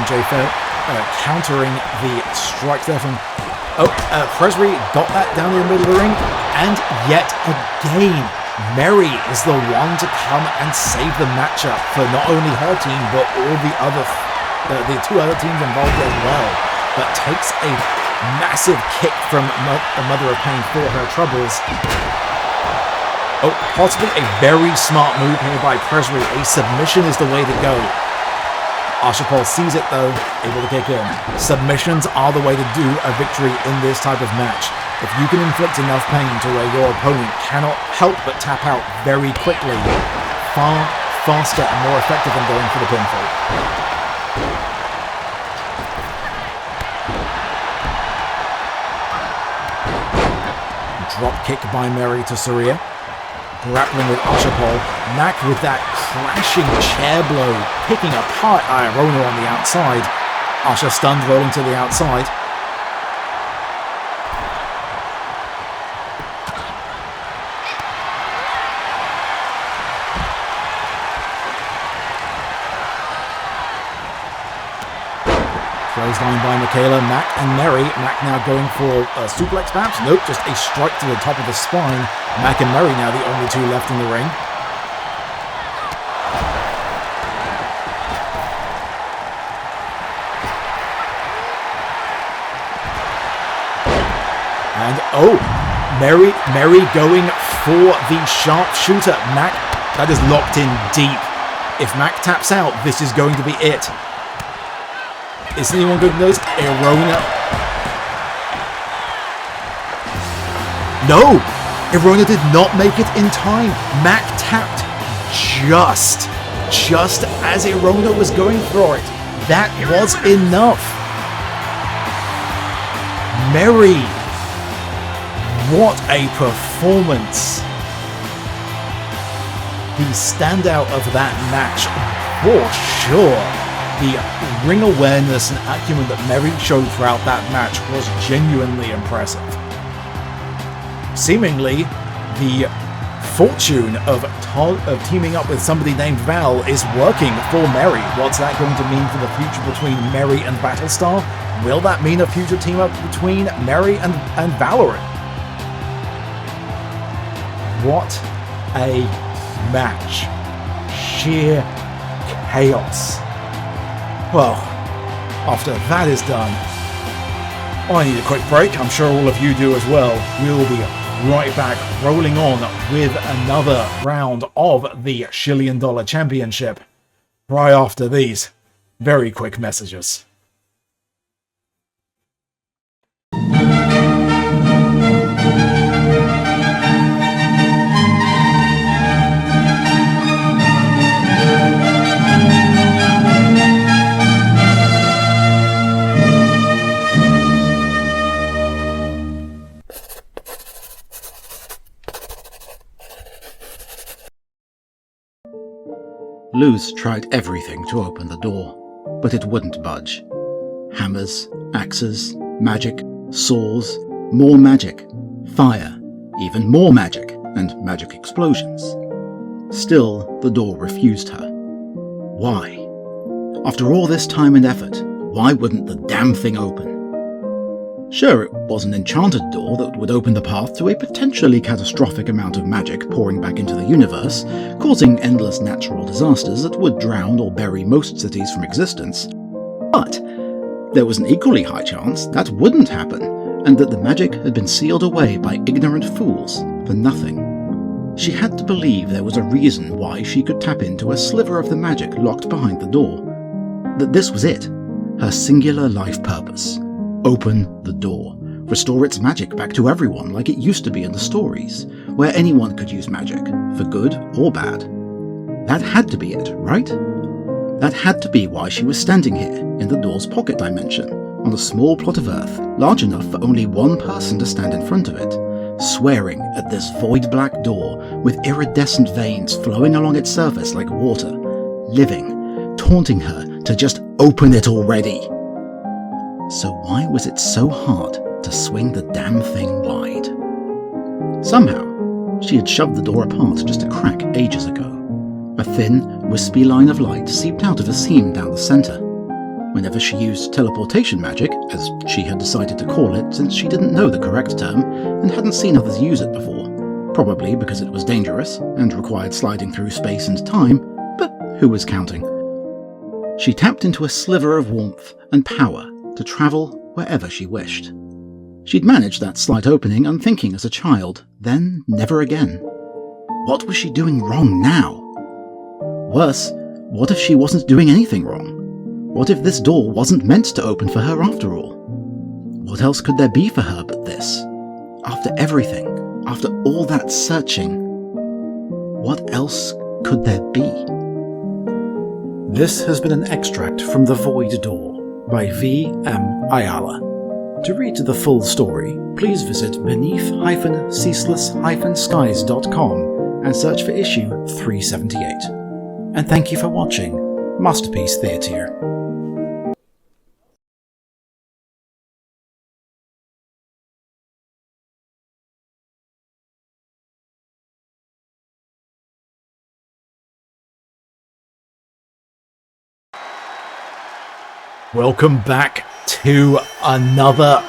MJ countering the strike there from... Presley got that down in the middle of the ring, and yet again, Mary is the one to come and save the matchup for not only her team, but all the two other teams involved as well. But takes a massive kick from the Mother of Pain for her troubles. Possibly a very smart move here by Presley. A submission is the way to go. Ashapol sees it though, able to kick in. Submissions are the way to do a victory in this type of match. If you can inflict enough pain to where your opponent cannot help but tap out very quickly, far faster and more effective than going for the pinfall. Drop kick by Mary to Saria. Grappling with Ashapol. Mac with that crashing chair blow, picking apart Iarona on the outside. Asha stunned, rolling to the outside. Clothesline by Michaela, Mac and Mary. Mac now going for a suplex perhaps? Nope, just a strike to the top of the spine. Mac and Mary now the only two left in the ring. And Mary going for the sharpshooter. Mac, that is locked in deep. If Mac taps out, this is going to be it. Is anyone good at those? Iarona. No! Iarona did not make it in time. Mac tapped just as Iarona was going for it. That was enough. Mary. What a performance. The standout of that match, for sure. The ring awareness and acumen that Mary showed throughout that match was genuinely impressive. Seemingly, the fortune of teaming up with somebody named Val is working for Mary. What's that going to mean for the future between Mary and Battlestar? Will that mean a future team up between Mary and Valorant? What a match. Sheer chaos. Well, after that is done, I need a quick break. I'm sure all of you do as well. We'll be right back, rolling on with another round of the $1 Shillion Championship right after these very quick messages. Luz tried everything to open the door, but it wouldn't budge. Hammers, axes, magic, saws, more magic, fire, even more magic, and magic explosions. Still, the door refused her. Why? After all this time and effort, why wouldn't the damn thing open? Sure, it was an enchanted door that would open the path to a potentially catastrophic amount of magic pouring back into the universe, causing endless natural disasters that would drown or bury most cities from existence. But there was an equally high chance that wouldn't happen, and that the magic had been sealed away by ignorant fools for nothing. She had to believe there was a reason why she could tap into a sliver of the magic locked behind the door. That this was it, her singular life purpose. Open the door. Restore its magic back to everyone like it used to be in the stories. where anyone could use magic, for good or bad. That had to be it, right? That had to be why she was standing here, in the door's pocket dimension, on a small plot of Earth, large enough for only one person to stand in front of it, swearing at this void black door with iridescent veins flowing along its surface like water, living, taunting her to just open it already. So why was it so hard to swing the damn thing wide? Somehow, she had shoved the door apart just a crack ages ago. A thin, wispy line of light seeped out of a seam down the centre. Whenever she used teleportation magic, as she had decided to call it since she didn't know the correct term and hadn't seen others use it before, probably because it was dangerous and required sliding through space and time, but who was counting? She tapped into a sliver of warmth and power to travel wherever she wished. She'd managed that slight opening unthinking as a child, then never again. What was she doing wrong now? Worse, what if she wasn't doing anything wrong? What if this door wasn't meant to open for her after all? What else could there be for her but this? After everything, after all that searching, what else could there be? This has been an extract from The Void Door by V.M. Ayala. To read the full story, please visit beneath-ceaseless-skies.com and search for issue 378. And thank you for watching Masterpiece Theatre. Welcome back to another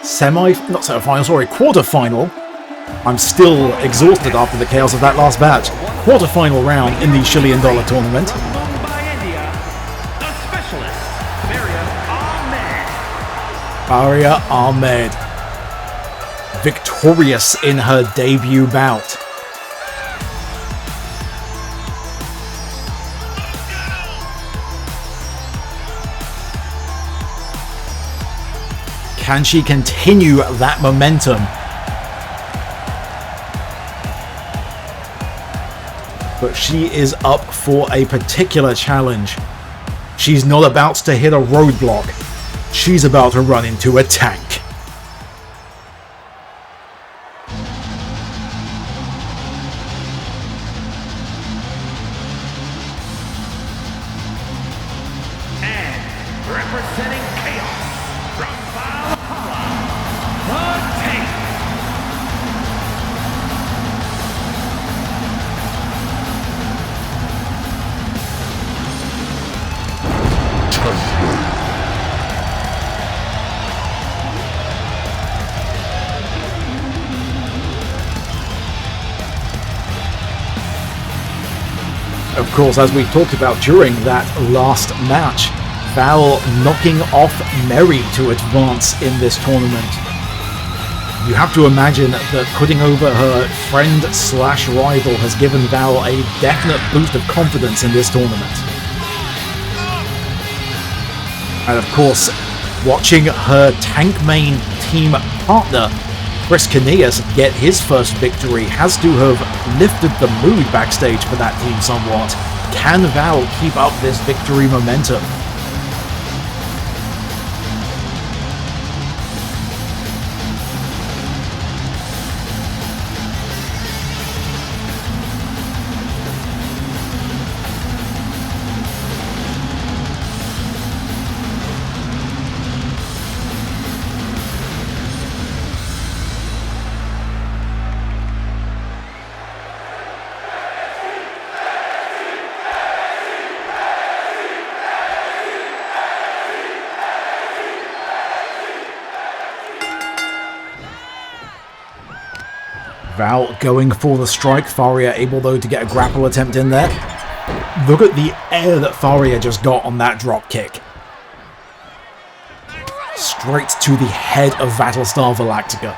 quarterfinal. I'm still exhausted after the chaos of that last batch. Quarterfinal round in the $1 Shillion tournament. By India, the specialist, Faria Ahmed. Victorious in her debut bout. Can she continue that momentum? But she is up for a particular challenge. She's not about to hit a roadblock. She's about to run into a tank. And representing chaos from Valhalla, the Tank. Of course, as we talked about during that last match, Val knocking off Mary to advance in this tournament. You have to imagine that putting over her friend/rival has given Val a definite boost of confidence in this tournament. And of course, watching her tank main team partner, Chris Caneas, get his first victory has to have lifted the mood backstage for that team somewhat. Can Val keep up this victory momentum? Val going for the strike. Faria able though to get a grapple attempt in there. Look at the air that Faria just got on that drop kick. Straight to the head of Battlestar Galactica.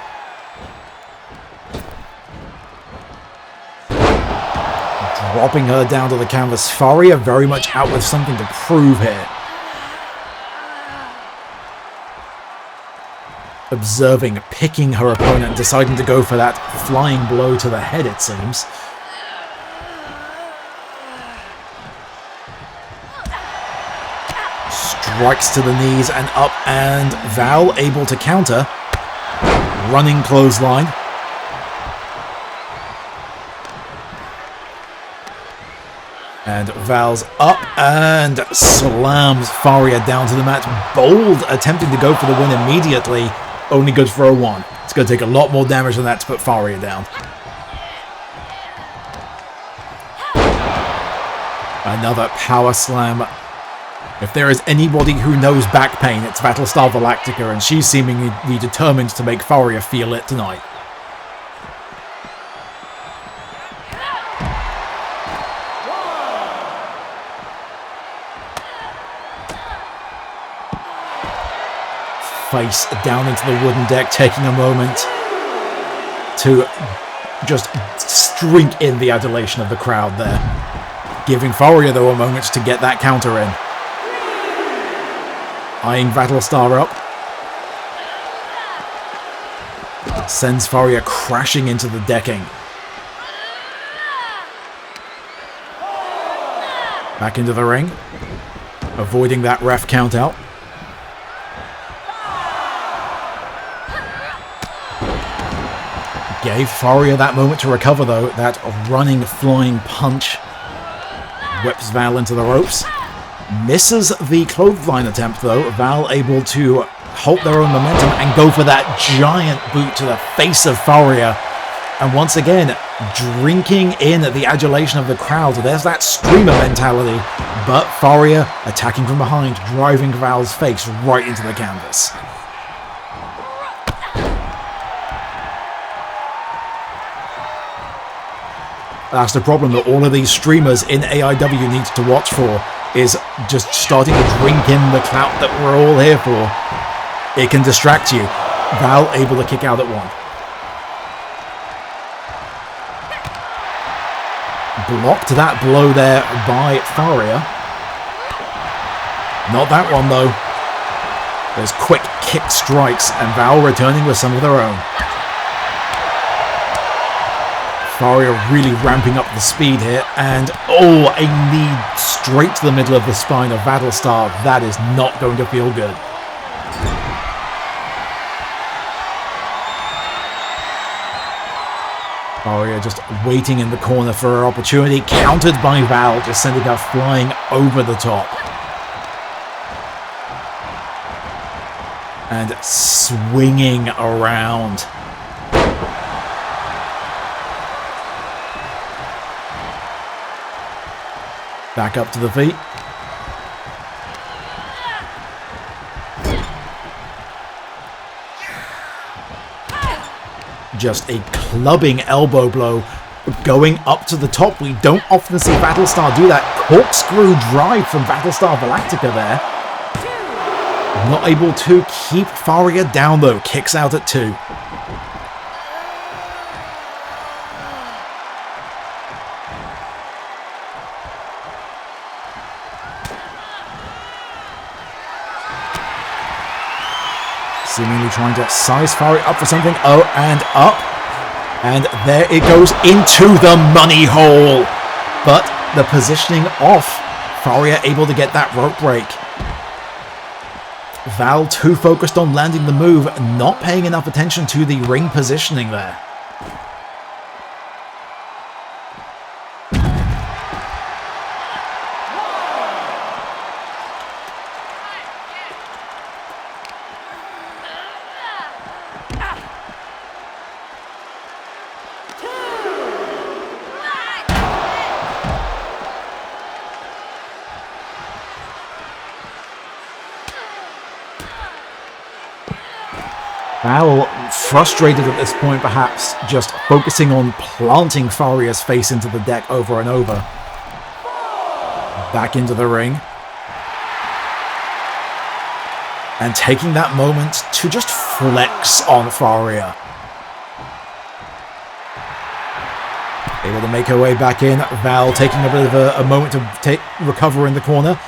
Dropping her down to the canvas. Faria very much out with something to prove here. observing, picking her opponent, deciding to go for that flying blow to the head, it seems. Strikes to the knees and up, and Val able to counter. Running clothesline. And Val's up and slams Faria down to the mat. Bold attempting to go for the win immediately. Only good for a 1. It's going to take a lot more damage than that to put Faria down. Another power slam. If there is anybody who knows back pain, it's Battlestar Galactica, and she's seemingly determined to make Faria feel it tonight. Face down into the wooden deck, taking a moment to just drink in the adulation of the crowd there. Giving Faria, though, a moment to get that counter in. Eyeing Battlestar up. Sends Faria crashing into the decking. Back into the ring. Avoiding that ref count out. Gave Faria that moment to recover, though. That running, flying punch whips Val into the ropes. Misses the clothesline attempt, though. Val able to halt their own momentum and go for that giant boot to the face of Faria. And once again, drinking in the adulation of the crowd. There's that streamer mentality. But Faria attacking from behind, driving Val's face right into the canvas. That's the problem that all of these streamers in AIW need to watch for, is just starting to drink in the clout that we're all here for. It can distract you. Val able to kick out at 1. Blocked that blow there by Faria. Not that one, though. There's quick kick strikes, and Val returning with some of their own. Faria really ramping up the speed here, and oh, a knee straight to the middle of the spine of Battlestar. That is not going to feel good. Faria just waiting in the corner for her opportunity, countered by Val, just sending her flying over the top. And swinging around. Back up to the feet. Just a clubbing elbow blow going up to the top. We don't often see Battlestar do that. Corkscrew drive from Battlestar Galactica there. Not able to keep Faria down, though. Kicks out at 2. Seemingly trying to size Faria up for something. Oh, and up. And there it goes into the money hole. But the positioning off. Faria able to get that rope break. Val too focused on landing the move, not paying enough attention to the ring positioning there. Val, frustrated at this point perhaps, just focusing on planting Faria's face into the deck over and over. Back into the ring. And taking that moment to just flex on Faria. Able to make her way back in. Val taking a bit of a moment to recover in the corner.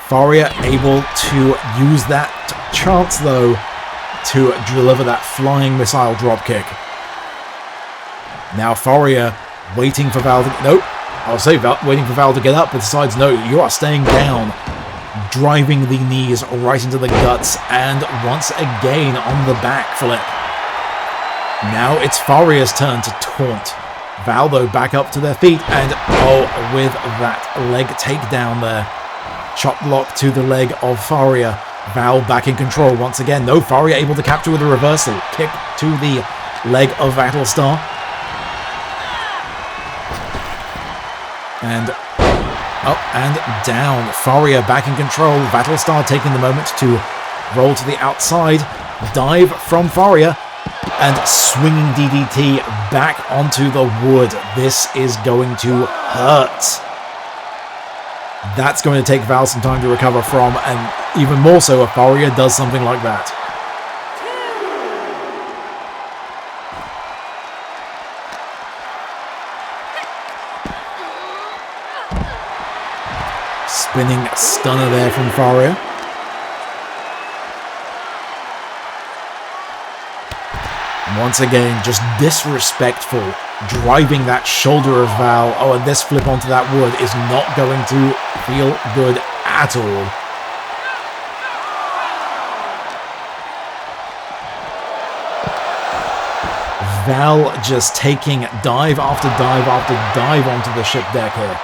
Faria able to use that chance though to deliver that flying missile dropkick. Now Faria waiting for Val to... Nope. I'll say waiting for Val to get up, but decides no, you are staying down. Driving the knees right into the guts, and once again on the backflip. Now it's Faria's turn to taunt. Val, though, back up to their feet, and oh, with that leg takedown there. Chop block to the leg of Faria. Val back in control once again. No, Faria able to capture with a reversal. Kick to the leg of Battlestar. And up and down. Faria back in control. Battlestar taking the moment to roll to the outside. Dive from Faria. And swinging DDT back onto the wood. This is going to hurt. That's going to take Val some time to recover from, and even more so if Faria does something like that. Spinning stunner there from Faria. Once again, just disrespectful, driving that shoulder of Val. Oh, and this flip onto that wood is not going to feel good at all. Val just taking dive after dive after dive onto the ship deck here.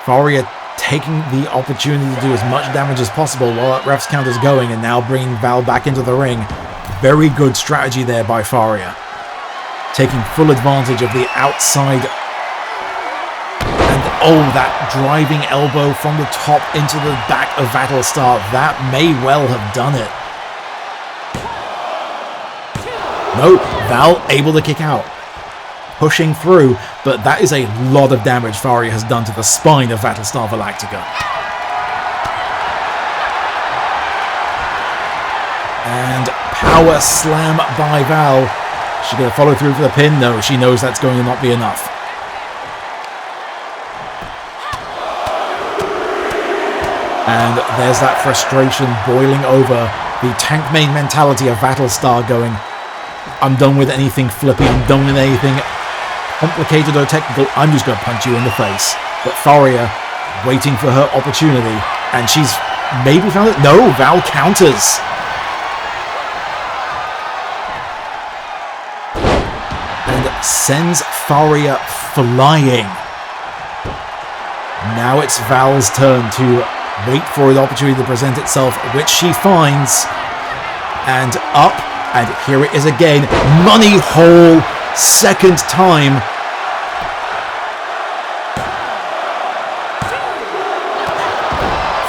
Faria taking the opportunity to do as much damage as possible while that ref's count is going, and now bringing Val back into the ring. Very good strategy there by Faria. Taking full advantage of the outside. And oh, that driving elbow from the top into the back of Battlestar. That may well have done it. No, Val able to kick out. Pushing through, but that is a lot of damage Faria has done to the spine of Battlestar Galactica. And power slam by Val. She's going to follow through for the pin? No, she knows that's going to not be enough. And there's that frustration boiling over. The tank main mentality of Battlestar going, I'm done with anything flippy, I'm done with anything complicated or technical, I'm just going to punch you in the face. But Faria waiting for her opportunity, and she's maybe found it? No, Val counters. Sends Faria flying. Now it's Val's turn to wait for the opportunity to present itself, which she finds. And up, and here it is again. Money hole, second time.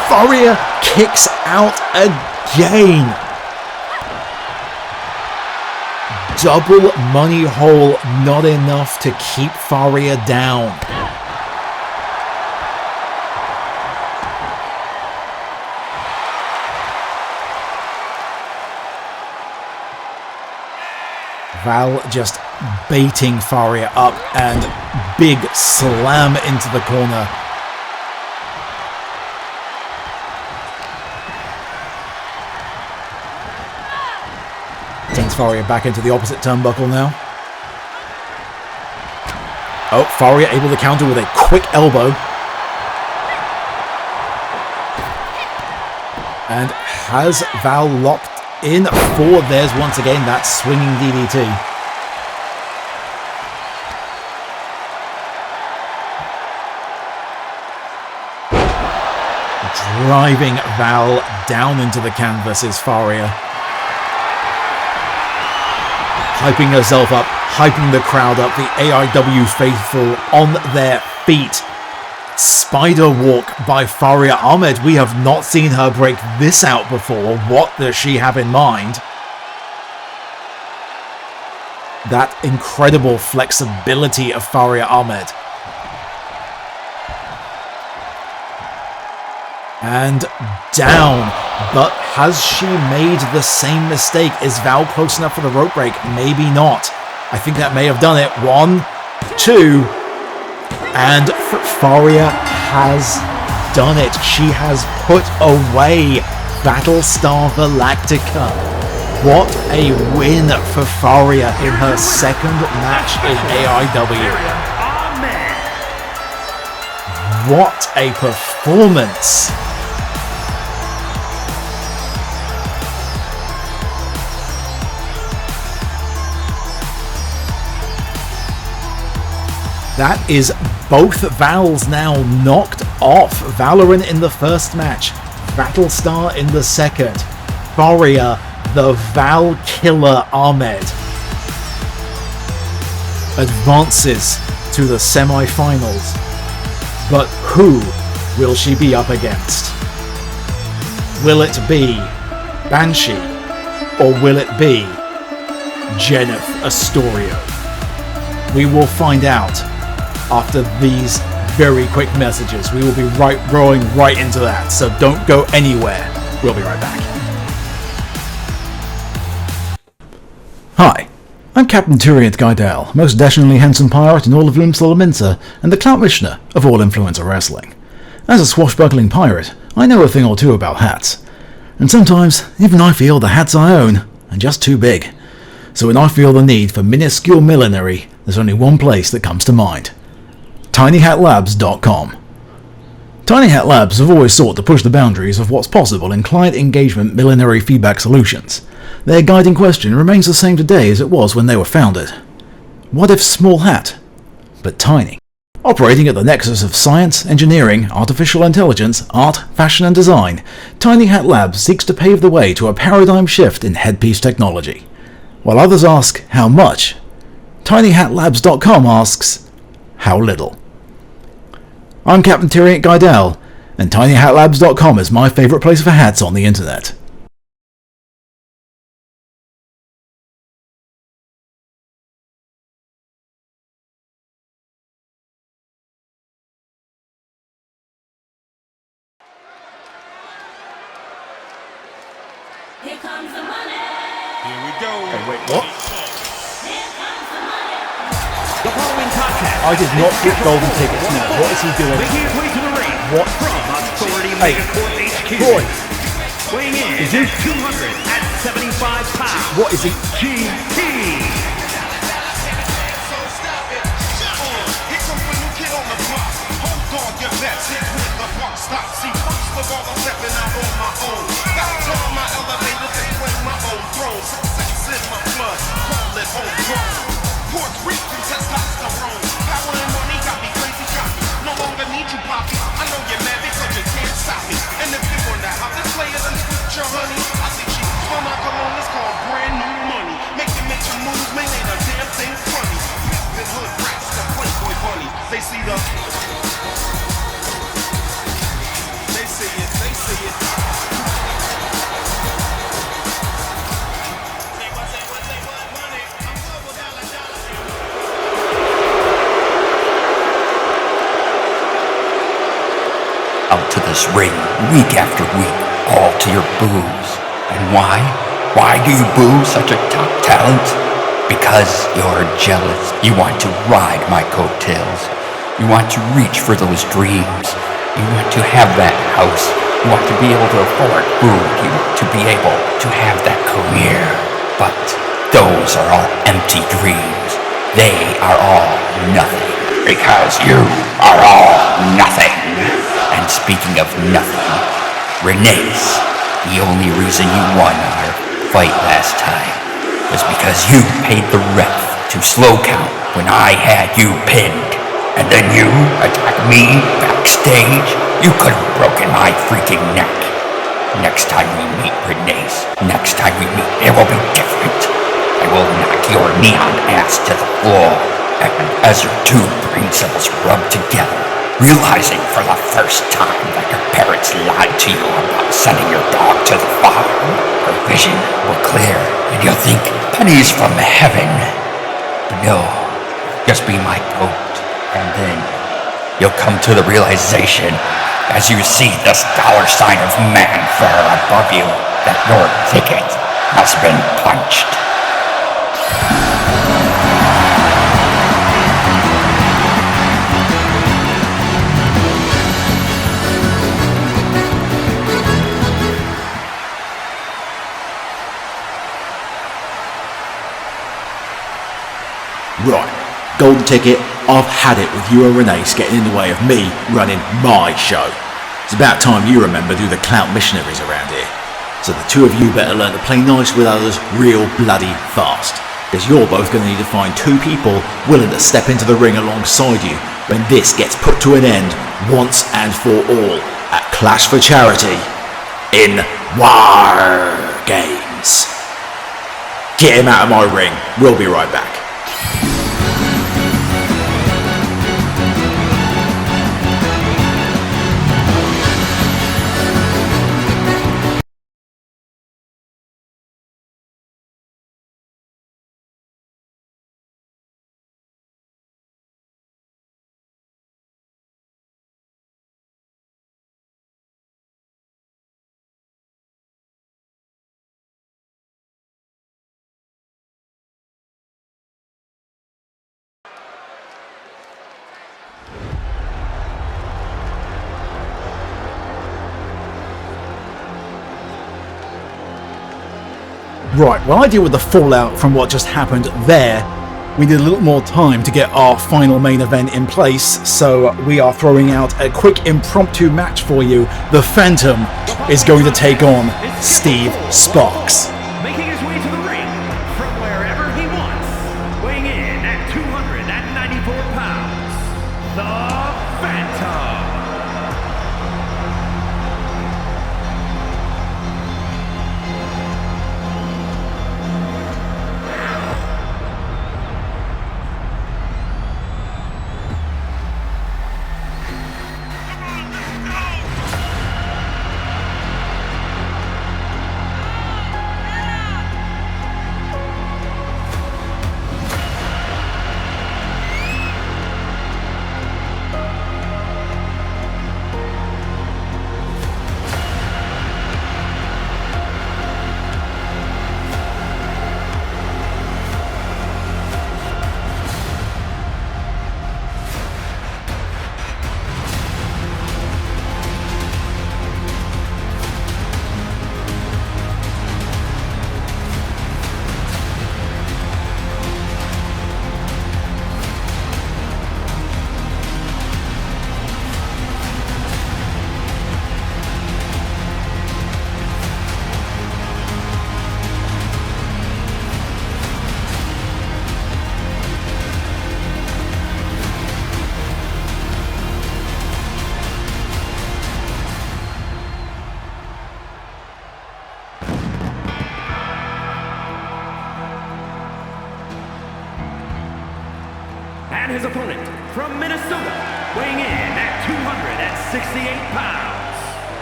Faria kicks out again. Double money hole, not enough to keep Faria down. Val just baiting Faria up, and big slam into the corner. Sends Faria back into the opposite turnbuckle now. Oh, Faria able to counter with a quick elbow. And has Val locked in for, there's once again that swinging DDT. Driving Val down into the canvas is Faria. Hyping herself up, hyping the crowd up, the AIW faithful on their feet. Spider walk by Faria Ahmed. We have not seen her break this out before. What does she have in mind? That incredible flexibility of Faria Ahmed. And down. But has she made the same mistake? Is Val close enough for the rope break? Maybe not. I think that may have done it. 1, 2, and Faria has done it. She has put away Battlestar Galactica. What a win for Faria in her second match in AIW. What a performance. That is both Vals now knocked off. Valorant in the first match, Battlestar in the second. Faria, the Val Killer Ahmed, advances to the semi-finals. But who will she be up against? Will it be Banshee, or will it be Jennifer Astorio? We will find out after these very quick messages. We will be rolling right into that, so don't go anywhere. We'll be right back. Hi, I'm Captain Turiant Guidel, most dashingly handsome pirate in all of Loomsla and the Clout Missioner of all Influencer Wrestling. As a swashbuckling pirate, I know a thing or two about hats, and sometimes even I feel the hats I own are just too big. So when I feel the need for minuscule millinery, there's only one place that comes to mind: tinyhatlabs.com. Tiny Hat Labs have always sought to push the boundaries of what's possible in client engagement millinery feedback solutions. Their guiding question remains the same today as it was when they were founded. What if small hat, but tiny? Operating at the nexus of science, engineering, artificial intelligence, art, fashion and design, Tiny Hat Labs seeks to pave the way to a paradigm shift in headpiece technology. While others ask, how much? tinyhatlabs.com asks, how little? I'm Captain Turiant Guidel, and tinyhatlabs.com is my favourite place for hats on the internet. Here comes the money. Here we go. Hey, wait, what? Here comes the money. The following contest. I did not get golden tickets. No, what is he doing? Making his way to the ring. What? From Authority Hey, Megacorp HQ. Troy, Weighing in Did you- at 275 pounds. what is he? GT. They see the, they see it. Money. I'm good with out to this ring week after week, all to your boos. And why? Why do you boo such a top talent? Because you're jealous. You want to ride my coattails. You want to reach for those dreams. You want to have that house. You want to be able to afford food. You want to be able to have that career. But those are all empty dreams. They are all nothing. Because you are all nothing. And speaking of nothing, Renee's, the only reason you won our fight last time was because you paid the ref to slow count when I had you pinned. And then you attacked me backstage. You could have broken my freaking neck. Next time we meet, Renee's, next time we meet, it will be different. I will knock your neon ass to the floor. And as your two brain cells rub together, realizing for the first time that your parents lied to you about sending your dog to the farm, her vision will clear, and you'll think pennies from heaven. But no, just be my goat, and then you'll come to the realization as you see this dollar sign of man far above you that your ticket has been punched. golden ticket, I've had it with you and Renee getting in the way of me running my show. It's about time you remember who the clout missionaries around here. So the two of you better learn to play nice with others real bloody fast. Because you're both going to need to find two people willing to step into the ring alongside you when this gets put to an end once and for all at Clash for Charity in War Games. Get him out of my ring. We'll be right back. Right, while I deal with the fallout from what just happened there, we need a little more time to get our final main event in place, so we are throwing out a quick impromptu match for you. The Phantom is going to take on Steve Sparks. Making his way to the ring from wherever he wants, weighing in at 294 pounds, the Phantom. And his opponent from Minnesota, weighing in at 268 pounds,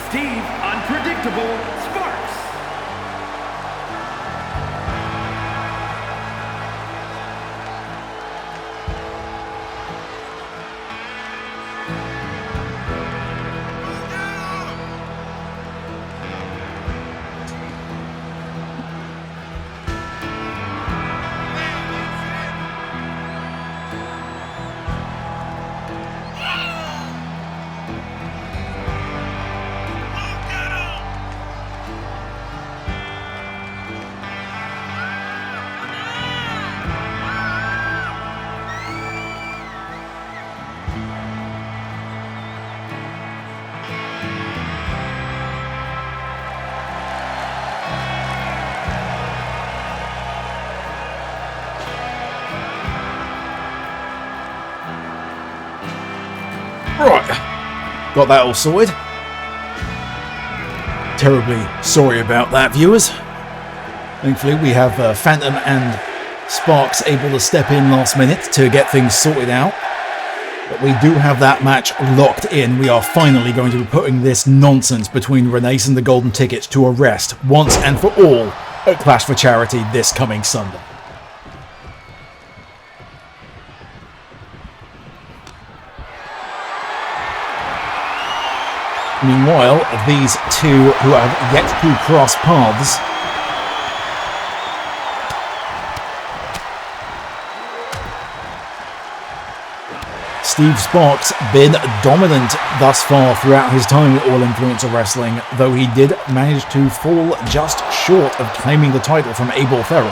Steve Unpredictable Sparks. Right, got that all sorted. Terribly sorry about that, viewers. Thankfully we have Phantom and Sparks able to step in last minute to get things sorted out. But we do have that match locked in. We are finally going to be putting this nonsense between Renace and the Golden Ticket to a rest once and for all at Clash for Charity this coming Sunday. Meanwhile, these two who have yet to cross paths Steve Sparks been dominant thus far throughout his time at All Influencer Wrestling, though he did manage to fall just short of claiming the title from Abel Ferron.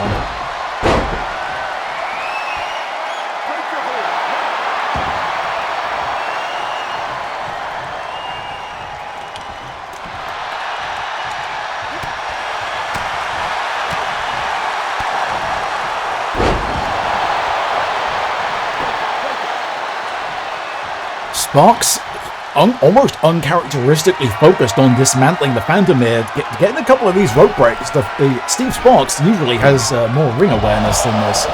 Sparks almost uncharacteristically focused on dismantling the Phantom here, getting a couple of these rope breaks. The Steve Sparks usually has more ring awareness than this.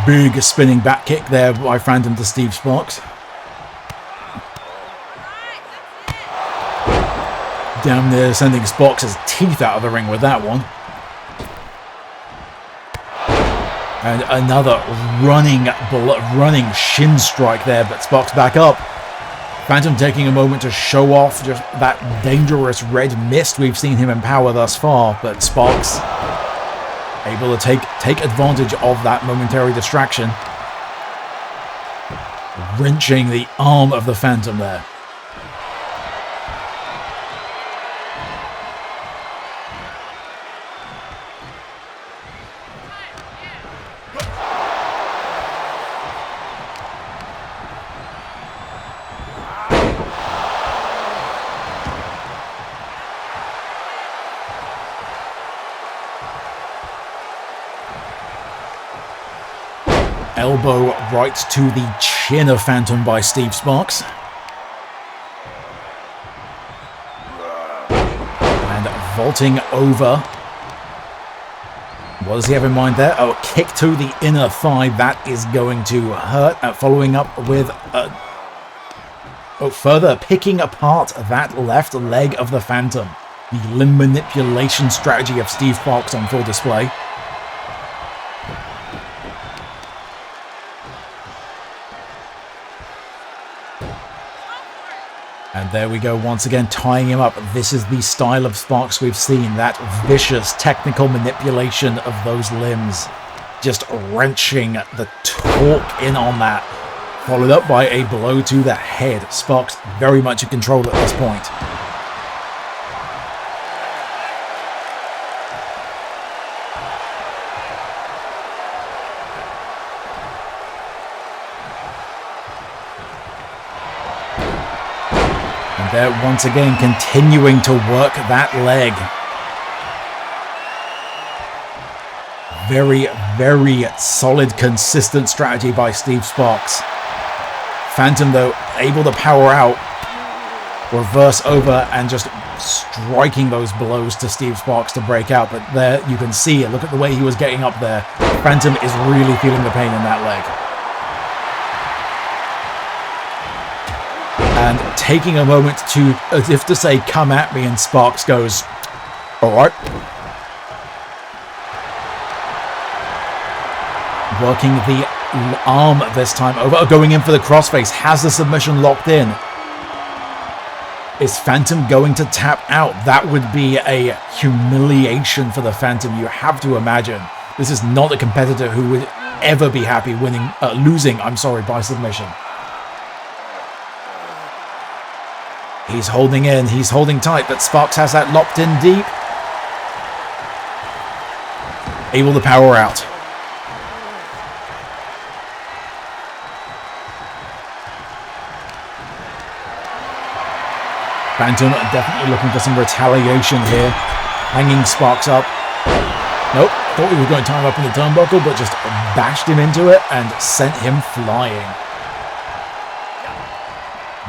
Big spinning back kick there by Phantom to Steve Sparks. Down there, sending Sparks' teeth out of the ring with that one. And another running shin strike there, but Sparks back up. Phantom taking a moment to show off just that dangerous red mist we've seen him empower thus far, but Sparks able to take advantage of that momentary distraction. Wrenching the arm of the Phantom there. Elbow right to the chin of Phantom by Steve Sparks. And vaulting over. What does he have in mind there? Oh, a kick to the inner thigh. That is going to hurt. Following up with further picking apart that left leg of the Phantom. The limb manipulation strategy of Steve Sparks on full display. And there we go, once again tying him up. This is the style of Sparks we've seen, that vicious technical manipulation of those limbs. Just wrenching the torque in on that. Followed up by a blow to the head. Sparks very much in control at this point. There, once again, continuing to work that leg. Very solid, consistent strategy by Steve Sparks. Phantom, though, able to power out, reverse over, and just striking those blows to Steve Sparks to break out. But there, you can see it. Look at the way he was getting up there. Phantom is really feeling the pain in that leg. And taking a moment to, as if to say, come at me, and Sparks goes, alright. Working the arm this time over, going in for the crossface, has the submission locked in. Is Phantom going to tap out? That would be a humiliation for the Phantom, you have to imagine. This is not a competitor who would ever be happy losing by submission. He's holding in, he's holding tight, but Sparks has that locked in deep. Able to power out. Phantom definitely looking for some retaliation here. Hanging Sparks up. Nope, thought he was going to tie him up in the turnbuckle, but just bashed him into it and sent him flying.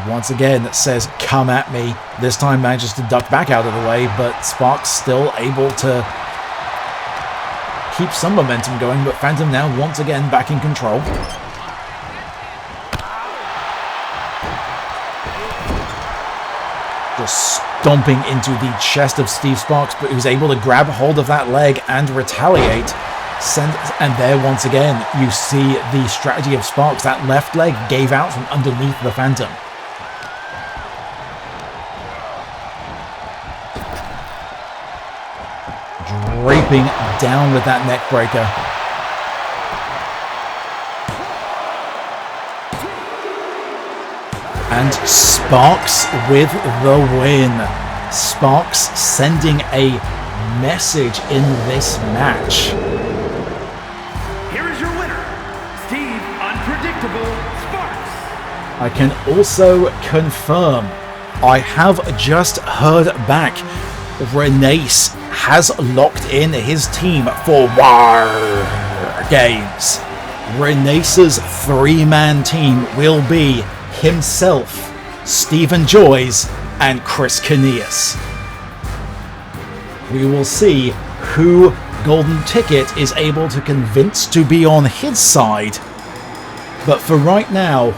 Once again, it says, come at me. This time manages to duck back out of the way, but Sparks still able to keep some momentum going, but Phantom now once again back in control. Just stomping into the chest of Steve Sparks, but he was able to grab hold of that leg and retaliate. And there once again, you see the strategy of Sparks. That left leg gave out from underneath the Phantom. Draping down with that neck breaker. And Sparks with the win. Sparks sending a message in this match. I can also confirm I have just heard back. Renace has locked in his team for War Games. Renace's 3-man team will be himself, Stephen Joyce, and Chris Caneas. We will see who Golden Ticket is able to convince to be on his side. But for right now,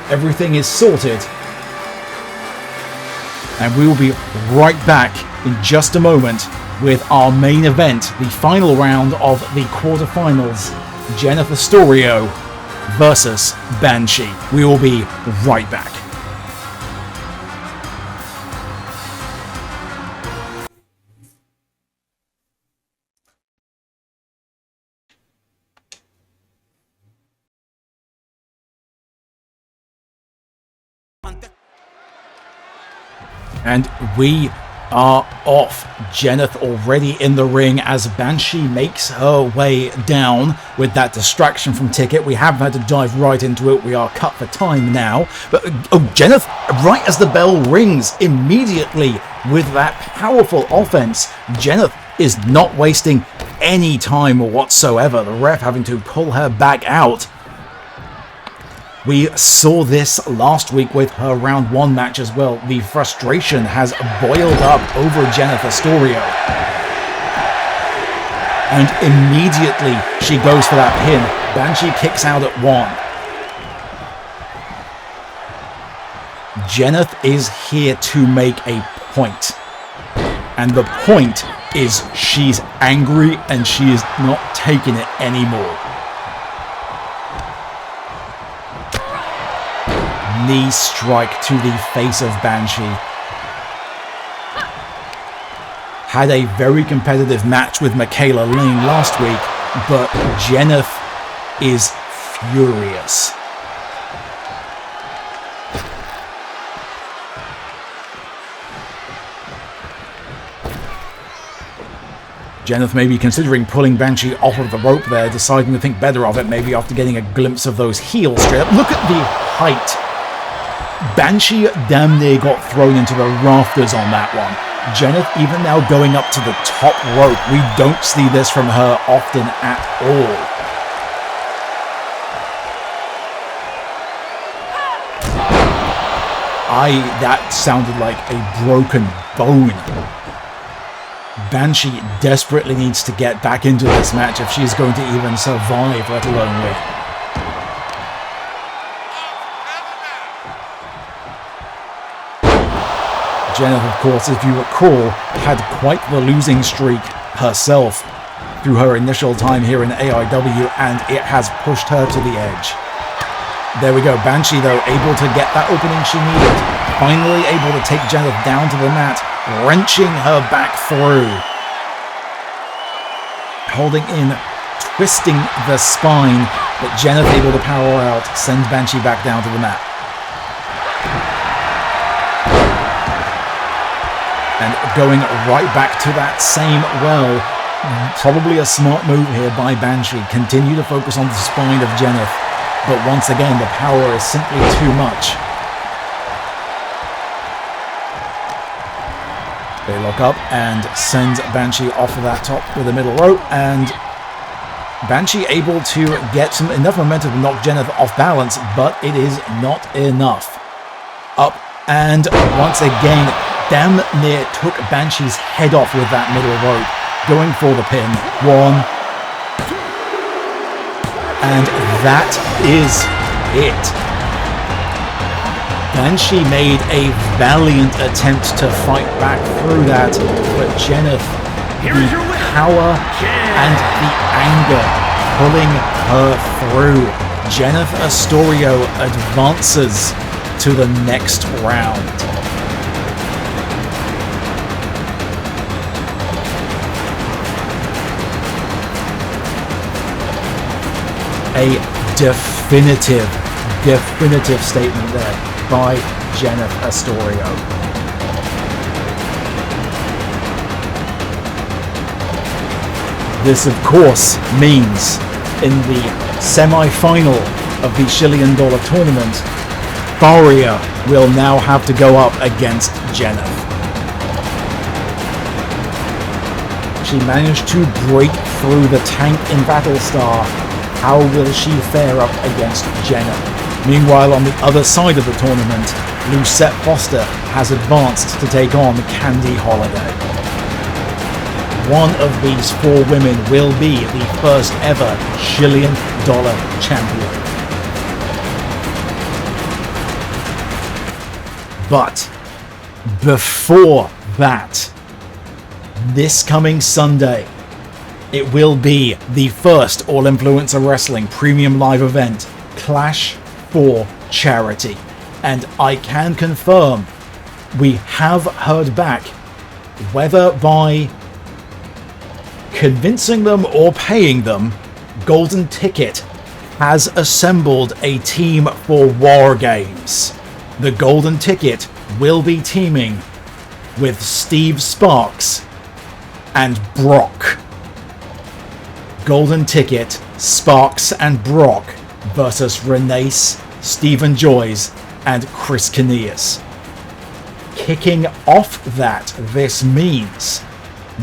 everything is sorted. And we will be right back in just a moment with our main event, the final round of the quarterfinals, Jennifer Storio versus Banshee. We will be right back. And we are off. Jeneth already in the ring as Banshee makes her way down with that distraction from Ticket. We haven't had to dive right into it. We are cut for time now. But Jeneth, right as the bell rings, immediately with that powerful offense, Jeneth is not wasting any time whatsoever. The ref having to pull her back out. We saw this last week with her round 1 match as well. The frustration has boiled up over Jennifer Storio. And immediately she goes for that pin. Banshee kicks out at 1. Jeneth is here to make a point. And the point is she's angry and she is not taking it anymore. Knee strike to the face of Banshee. Had a very competitive match with Michaela Lane last week, but Jeneth is furious. Jeneth may be considering pulling Banshee off of the rope there, deciding to think better of it, maybe after getting a glimpse of those heels straight up. Look at the height. Banshee damn near got thrown into the rafters on that one. Jeneth even now going up to the top rope. We don't see this from her often at all. That sounded like a broken bone. Banshee desperately needs to get back into this match if she's going to even survive, let alone win. Jeneth, of course, if you recall, had quite the losing streak herself through her initial time here in AIW, and it has pushed her to the edge. There we go. Banshee, though, able to get that opening she needed. Finally able to take Jeneth down to the mat, wrenching her back through. Holding in, twisting the spine, but Jeneth able to power out, sends Banshee back down to the mat. And going right back to that same well. Probably a smart move here by Banshee. Continue to focus on the spine of Jeneth. But once again, the power is simply too much. They lock up and send Banshee off of that top with a middle rope. And Banshee able to get enough momentum to knock Jeneth off balance, but it is not enough. Up and once again, damn near took Banshee's head off with that middle rope. Going for the pin. 1. And that is it. Banshee made a valiant attempt to fight back through that, but Jeneth, the power and the anger pulling her through. Jeneth Astorio advances to the next round. A definitive statement there by Jeneth Astorio. This, of course, means in the semi-final of the $1 Million tournament, Faria will now have to go up against Jeneth. She managed to break through the tank in Battlestar. How will she fare up against Jeneth? Meanwhile, on the other side of the tournament, Lucette Foster has advanced to take on Candy Holiday. One of these 4 women will be the first ever $1 million champion. But before that, this coming Sunday, it will be the first All Influencer Wrestling premium live event, Clash for Charity. And I can confirm we have heard back, whether by convincing them or paying them, Golden Ticket has assembled a team for War Games. The Golden Ticket will be teaming with Steve Sparks and Brock. Golden Ticket, Sparks and Brock versus Renace, Stephen Joyce and Chris Caneas. Kicking off that, this means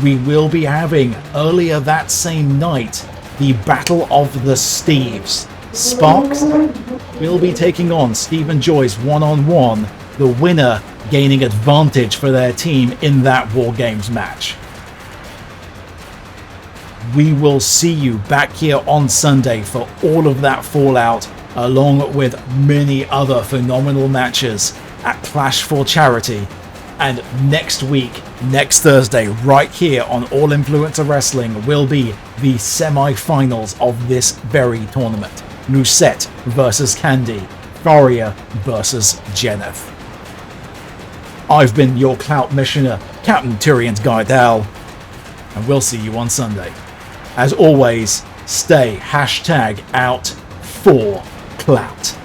we will be having, earlier that same night, the Battle of the Steves. Sparks will be taking on Stephen Joyce one-on-one, the winner gaining advantage for their team in that War Games match. We will see you back here on Sunday for all of that fallout, along with many other phenomenal matches at Clash for Charity. And next week, next Thursday, right here on All Influencer Wrestling, will be the semi-finals of this very tournament. Lucette versus Candy, Faria versus Jeneth. I've been your Clout Missioner, Captain Tyrion's Guidal, and we'll see you on Sunday. As always, stay #out for Clout.